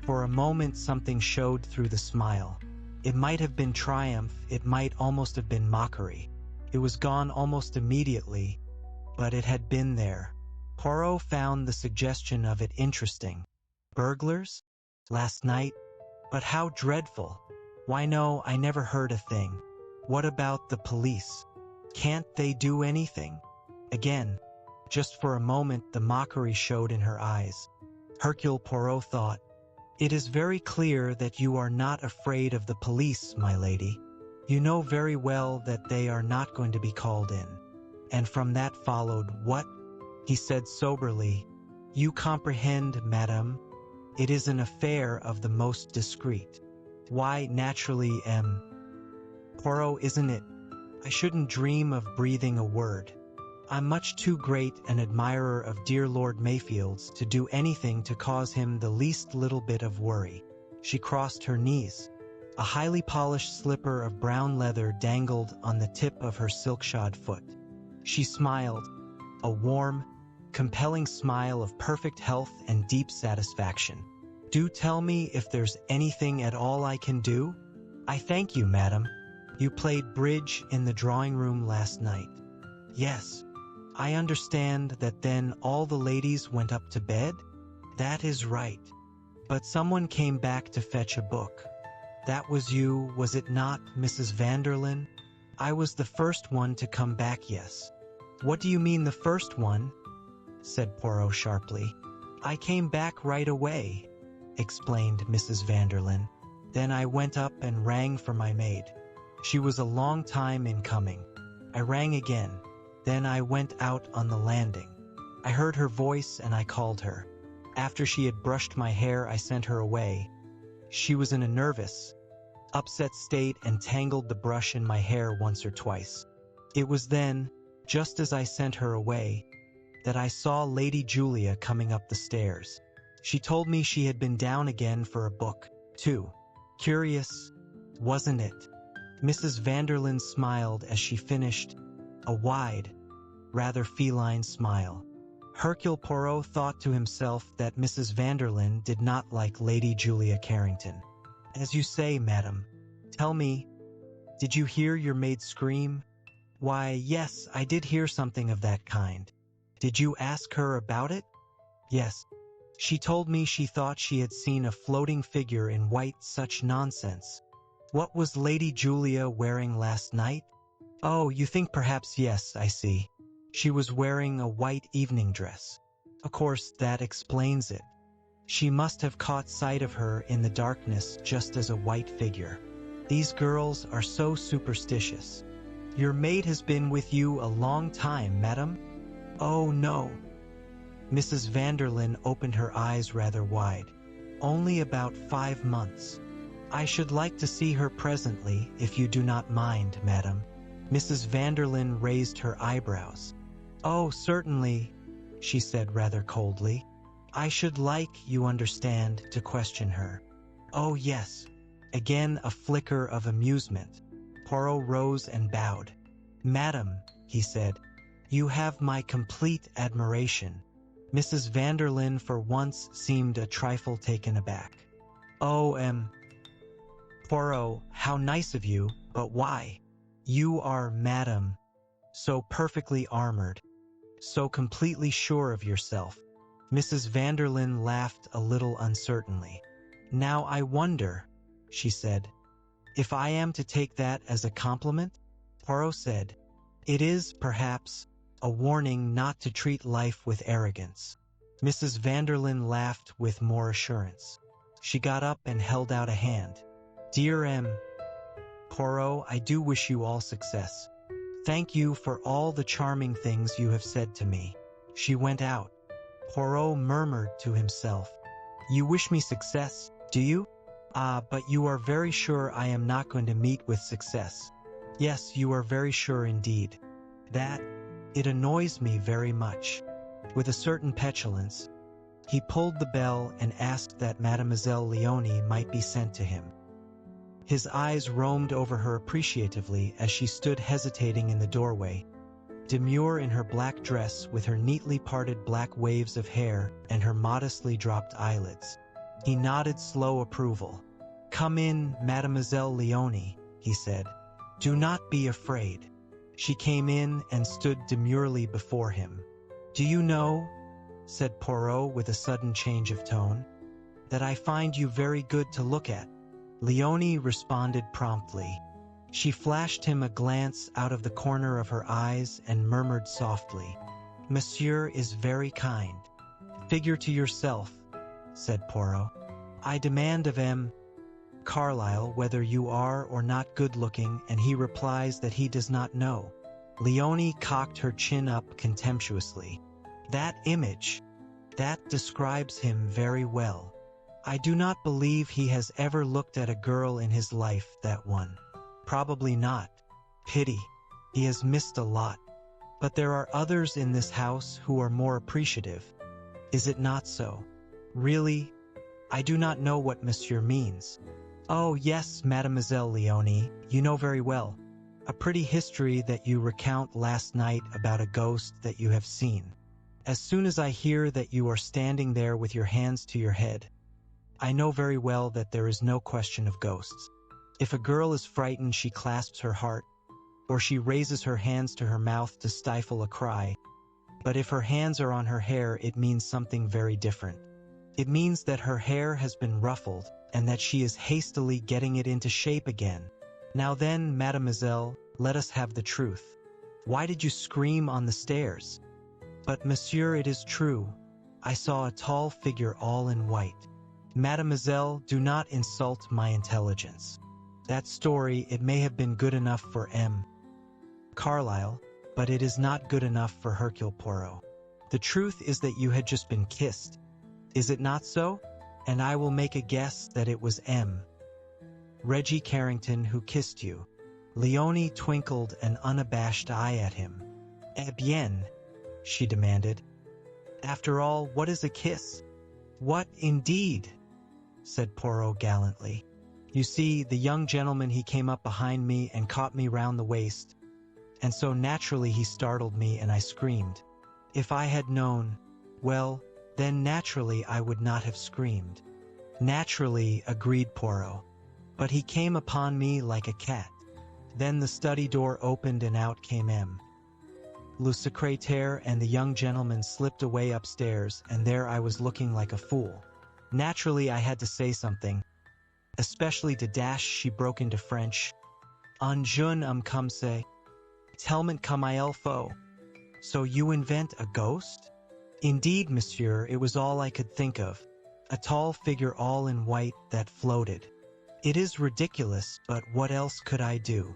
For a moment something showed through the smile. It might have been triumph, it might almost have been mockery. It was gone almost immediately, but it had been there. Poirot found the suggestion of it interesting. Burglars? Last night? But how dreadful! Why no, I never heard a thing. What about the police? Can't they do anything? Again, just for a moment the mockery showed in her eyes. Hercule Poirot thought, It is very clear that you are not afraid of the police, my lady. You know very well that they are not going to be called in. And from that followed what? He said soberly, You comprehend, madame. It is an affair of the most discreet. Why, naturally, Poirot, isn't it? I shouldn't dream of breathing a word. I'm much too great an admirer of dear Lord Mayfield's to do anything to cause him the least little bit of worry. She crossed her knees. A highly polished slipper of brown leather dangled on the tip of her silk-shod foot. She smiled, a warm, compelling smile of perfect health and deep satisfaction. Do tell me if there's anything at all I can do? I thank you, madam. You played bridge in the drawing room last night. Yes. I understand that then all the ladies went up to bed? That is right. But someone came back to fetch a book. That was you, was it not, Mrs. Vanderlyn? I was the first one to come back, yes. What do you mean the first one? Said Poirot sharply. I came back right away, explained Mrs. Vanderlyn. Then I went up and rang for my maid. She was a long time in coming. I rang again. Then I went out on the landing. I heard her voice and I called her. After she had brushed my hair, I sent her away. She was in a nervous, upset state and tangled the brush in my hair once or twice. It was then, just as I sent her away, that I saw Lady Julia coming up the stairs. She told me she had been down again for a book, too. Curious, wasn't it? Mrs. Vanderlyn smiled as she finished, a wide, rather feline smile. Hercule Poirot thought to himself that Mrs. Vanderlyn did not like Lady Julia Carrington. As you say, madam. Tell me, did you hear your maid scream? Why, yes, I did hear something of that kind. Did you ask her about it? Yes. She told me she thought she had seen a floating figure in white. Such nonsense. What was Lady Julia wearing last night? Oh, you think perhaps, yes, I see. She was wearing a white evening dress. Of course, that explains it. She must have caught sight of her in the darkness just as a white figure. These girls are so superstitious. Your maid has been with you a long time, madam? Oh, no. Mrs. Vanderlyn opened her eyes rather wide. Only about 5 months. I should like to see her presently, if you do not mind, madam. Mrs. Vanderlyn raised her eyebrows. Oh, certainly, she said rather coldly. I should like, you understand, to question her. Oh, yes. Again a flicker of amusement. Poirot rose and bowed. Madam, he said, You have my complete admiration." Mrs. Vanderlyn for once seemed a trifle taken aback. "Oh, Poirot, how nice of you, but why? You are, madam, so perfectly armored, so completely sure of yourself." Mrs. Vanderlyn laughed a little uncertainly. "Now I wonder," she said, "if I am to take that as a compliment?" Poirot said, "It is, perhaps, a warning not to treat life with arrogance." Mrs. Vanderlyn laughed with more assurance. She got up and held out a hand. "Dear Poirot, I do wish you all success. Thank you for all the charming things you have said to me." She went out. Poirot murmured to himself, "You wish me success, do you? Ah, but you are very sure I am not going to meet with success." "Yes, you are very sure indeed." "That, it annoys me very much." With a certain petulance, he pulled the bell and asked that Mademoiselle Leonie might be sent to him. His eyes roamed over her appreciatively as she stood hesitating in the doorway, demure in her black dress with her neatly parted black waves of hair and her modestly dropped eyelids. He nodded slow approval. "Come in, Mademoiselle Leonie," he said. "Do not be afraid." She came in and stood demurely before him. "Do you know," said Poirot with a sudden change of tone, "that I find you very good to look at?" Leonie responded promptly. She flashed him a glance out of the corner of her eyes and murmured softly, "Monsieur is very kind." "Figure to yourself," said Poirot. "I demand of Carlyle whether you are or not good-looking, and he replies that he does not know." Leonie cocked her chin up contemptuously. "That image, that describes him very well. I do not believe he has ever looked at a girl in his life, that one. Probably not. Pity. He has missed a lot. But there are others in this house who are more appreciative. Is it not so?" "Really? I do not know what monsieur means." "Oh, yes, Mademoiselle Leonie, you know very well. A pretty history that you recount last night about a ghost that you have seen. As soon as I hear that you are standing there with your hands to your head, I know very well that there is no question of ghosts. If a girl is frightened, she clasps her heart, or she raises her hands to her mouth to stifle a cry. But if her hands are on her hair, it means something very different. It means that her hair has been ruffled, and that she is hastily getting it into shape again. Now then, mademoiselle, let us have the truth. Why did you scream on the stairs?" "But monsieur, it is true. I saw a tall figure all in white." "Mademoiselle, do not insult my intelligence. That story, it may have been good enough for Carlyle, but it is not good enough for Hercule Poirot. The truth is that you had just been kissed. Is it not so? And I will make a guess that it was Reggie Carrington who kissed you." Leonie twinkled an unabashed eye at him. "Eh bien?" she demanded. "After all, what is a kiss?" "What, indeed?" said Poirot gallantly. "You see, the young gentleman, he came up behind me and caught me round the waist, and so naturally he startled me and I screamed. If I had known, well, then naturally I would not have screamed." "Naturally," agreed Poirot. "But he came upon me like a cat." Then the study door opened and out came le secrétaire, and the young gentleman slipped away upstairs, and there I was looking like a fool. Naturally, I had to say something, especially to Dash. She broke into French. "Un jeune homme comme ça, tellement comme il faut." "So you invent a ghost?" "Indeed, monsieur, it was all I could think of. A tall figure all in white that floated. It is ridiculous, but what else could I do?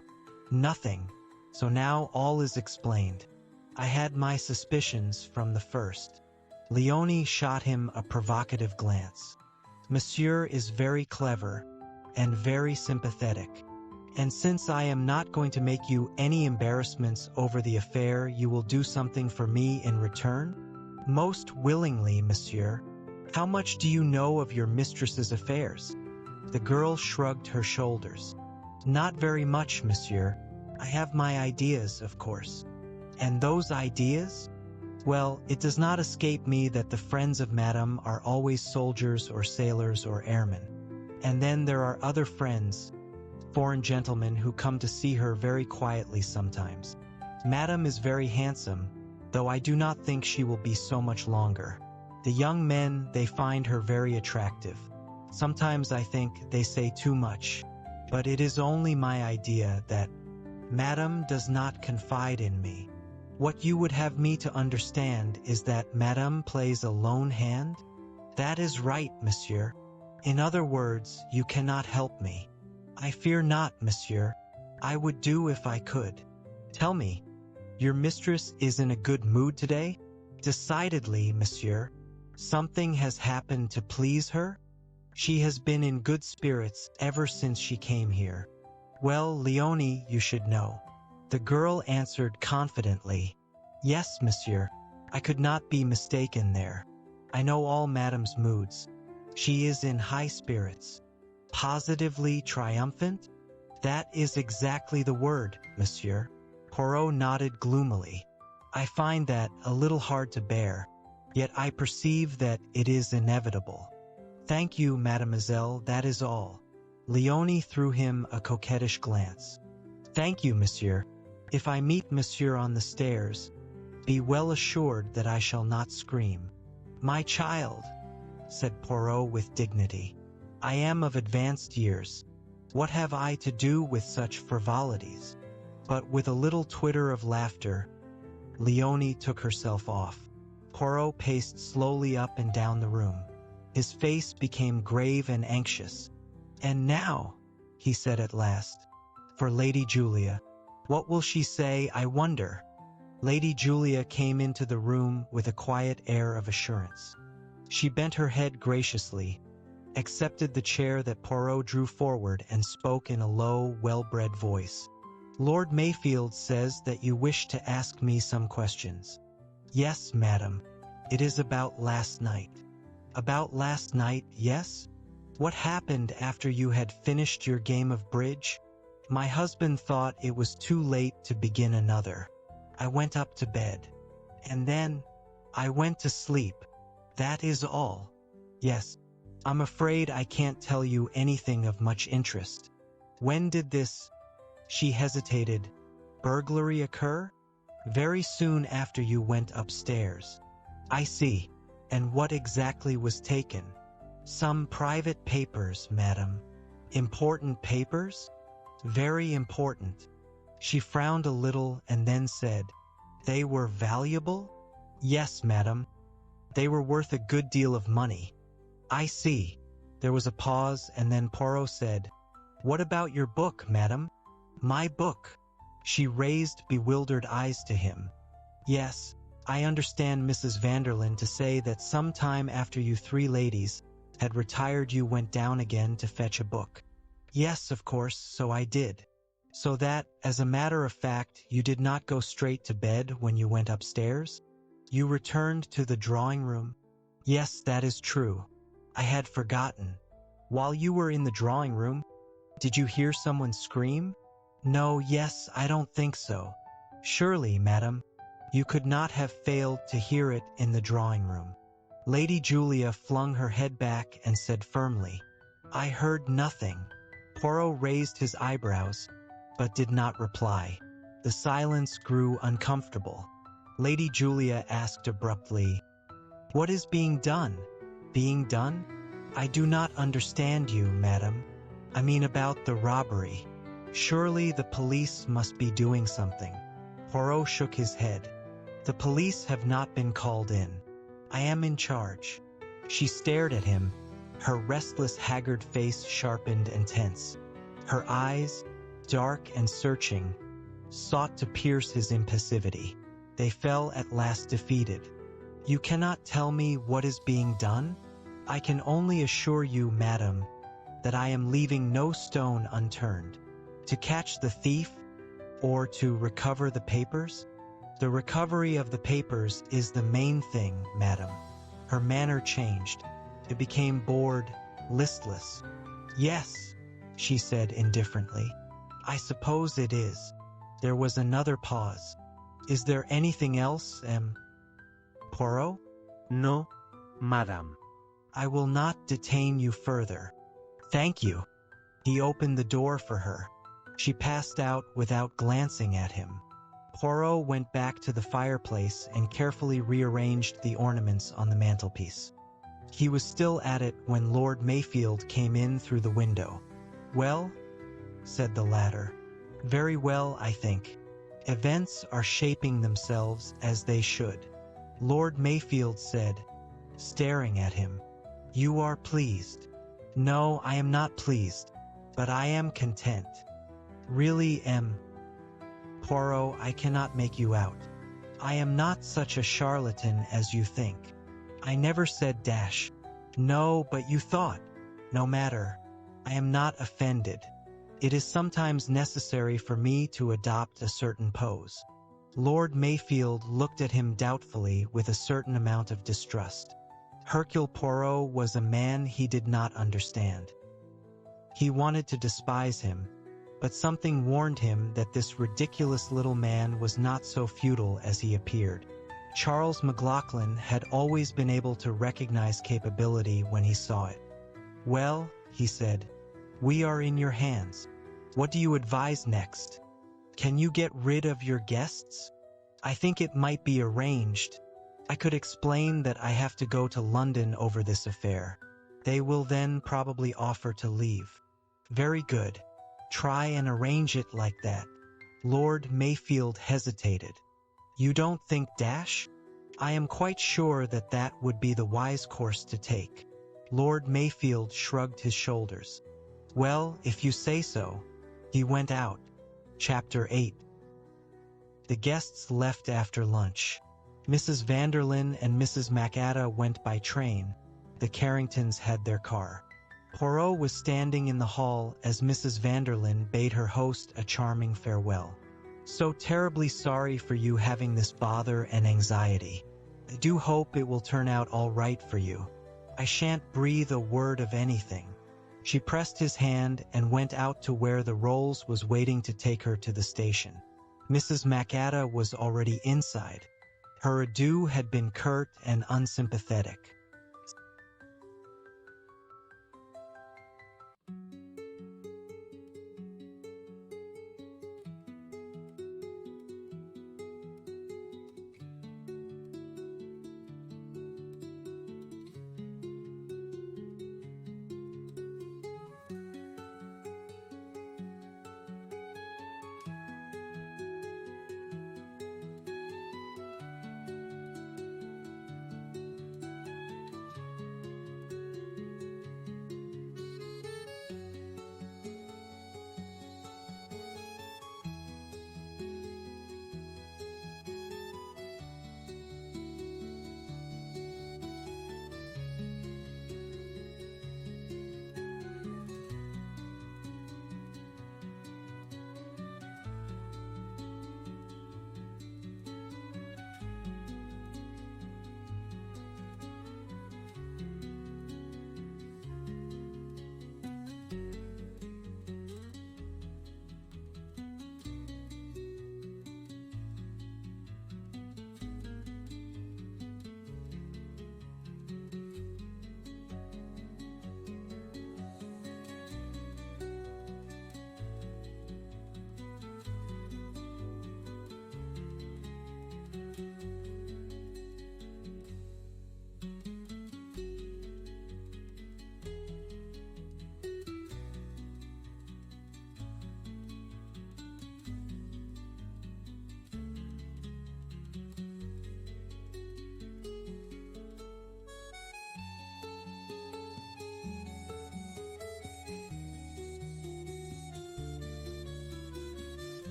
Nothing. So now all is explained. I had my suspicions from the first." Leonie shot him a provocative glance. "Monsieur is very clever and very sympathetic. And since I am not going to make you any embarrassments over the affair, you will do something for me in return?" "Most willingly, monsieur. How much do you know of your mistress's affairs?" The girl shrugged her shoulders. "Not very much, monsieur. I have my ideas, of course." And those ideas? Well, it does not escape me that the friends of Madame are always soldiers or sailors or airmen. And then there are other friends, foreign gentlemen who come to see her very quietly sometimes. Madame is very handsome, though I do not think she will be so much longer. The young men, they find her very attractive. Sometimes I think they say too much, but it is only my idea that Madame does not confide in me. What you would have me to understand is that Madame plays a lone hand? That is right, monsieur. In other words, you cannot help me. I fear not, monsieur. I would do if I could. Tell me, your mistress is in a good mood today? Decidedly, monsieur. Something has happened to please her? She has been in good spirits ever since she came here. Well, Leonie, you should know. The girl answered confidently. Yes, monsieur. I could not be mistaken there. I know all Madame's moods. She is in high spirits. Positively triumphant? That is exactly the word, monsieur. Poirot nodded gloomily. I find that a little hard to bear, yet I perceive that it is inevitable. Thank you, mademoiselle, that is all. Leonie threw him a coquettish glance. Thank you, monsieur. If I meet monsieur on the stairs, be well assured that I shall not scream. My child, said Poirot with dignity, I am of advanced years. What have I to do with such frivolities? But with a little twitter of laughter, Leonie took herself off. Poirot paced slowly up and down the room. His face became grave and anxious. And now, he said at last, for Lady Julia. What will she say, I wonder? Lady Julia came into the room with a quiet air of assurance. She bent her head graciously, accepted the chair that Poirot drew forward, and spoke in a low, well-bred voice. Lord Mayfield says that you wish to ask me some questions. Yes, madam. It is about last night. About last night, yes? What happened after you had finished your game of bridge? My husband thought it was too late to begin another. I went up to bed. And then I went to sleep. That is all. Yes, I'm afraid I can't tell you anything of much interest. When did this, she hesitated, burglary occur? Very soon after you went upstairs. I see. And what exactly was taken? Some private papers, madam. Important papers? Very important. She frowned a little and then said, They were valuable? Yes, madam. They were worth a good deal of money. I see. There was a pause, and then Poirot said, What about your book, madam? My book. She raised bewildered eyes to him. Yes, I understand Mrs. Vanderlyn to say that some time after you three ladies had retired you went down again to fetch a book. Yes, of course, so I did. So that, as a matter of fact, you did not go straight to bed when you went upstairs? You returned to the drawing room? Yes, that is true. I had forgotten. While you were in the drawing room, did you hear someone scream? No, yes, I don't think so. Surely, madam, you could not have failed to hear it in the drawing room. Lady Julia flung her head back and said firmly, I heard nothing. Poirot raised his eyebrows, but did not reply. The silence grew uncomfortable. Lady Julia asked abruptly, What is being done? Being done? I do not understand you, madam. I mean about the robbery. Surely the police must be doing something. Poirot shook his head. The police have not been called in. I am in charge. She stared at him, her restless, haggard face sharpened and tense. Her eyes, dark and searching, sought to pierce his impassivity. They fell at last defeated. You cannot tell me what is being done? I can only assure you, madam, that I am leaving no stone unturned. To catch the thief, or to recover the papers? The recovery of the papers is the main thing, madam. Her manner changed. It became bored, listless. Yes, she said indifferently. I suppose it is. There was another pause. Is there anything else, Poirot? No, madame. I will not detain you further. Thank you. He opened the door for her. She passed out without glancing at him. Poirot went back to the fireplace and carefully rearranged the ornaments on the mantelpiece. He was still at it when Lord Mayfield came in through the window. "Well?" said the latter. "Very well, I think. Events are shaping themselves as they should," Lord Mayfield said, staring at him. "You are pleased." "No, I am not pleased, but I am content. Really am. Poirot, I cannot make you out. I am not such a charlatan as you think. I never said dash. No, but you thought. No matter. I am not offended. It is sometimes necessary for me to adopt a certain pose." Lord Mayfield looked at him doubtfully with a certain amount of distrust. Hercule Poirot was a man he did not understand. He wanted to despise him, but something warned him that this ridiculous little man was not so futile as he appeared. Charles McLaughlin had always been able to recognize capability when he saw it. "Well," he said, "we are in your hands. What do you advise next? Can you get rid of your guests? I think it might be arranged. I could explain that I have to go to London over this affair. They will then probably offer to leave." "Very good. Try and arrange it like that." Lord Mayfield hesitated. "You don't think dash?" "I am quite sure that that would be the wise course to take." Lord Mayfield shrugged his shoulders. "Well, if you say so." He went out. Chapter 8. The guests left after lunch. Mrs. Vanderlyn and Mrs. Agatha went by train. The Carringtons had their car. Poirot was standing in the hall as Mrs. Vanderlyn bade her host a charming farewell. "So terribly sorry for you having this bother and anxiety. I do hope it will turn out all right for you. I shan't breathe a word of anything." She pressed his hand and went out to where the Rolls was waiting to take her to the station. Mrs. Agatha was already inside. Her adieu had been curt and unsympathetic.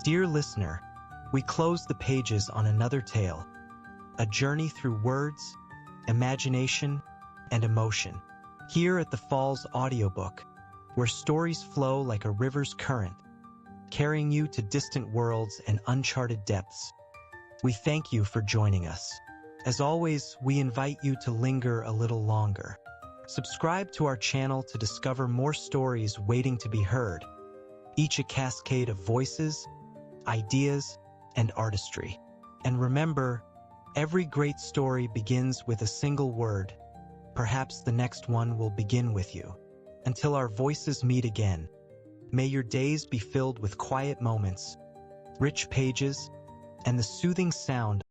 Dear listener, we close the pages on another tale, a journey through words, imagination, and emotion. Here at the Falls Audiobook, where stories flow like a river's current, carrying you to distant worlds and uncharted depths. We thank you for joining us. As always, we invite you to linger a little longer. Subscribe to our channel to discover more stories waiting to be heard, each a cascade of voices, ideas, and artistry. And remember, every great story begins with a single word. Perhaps the next one will begin with you. Until our voices meet again, may your days be filled with quiet moments, rich pages, and the soothing sound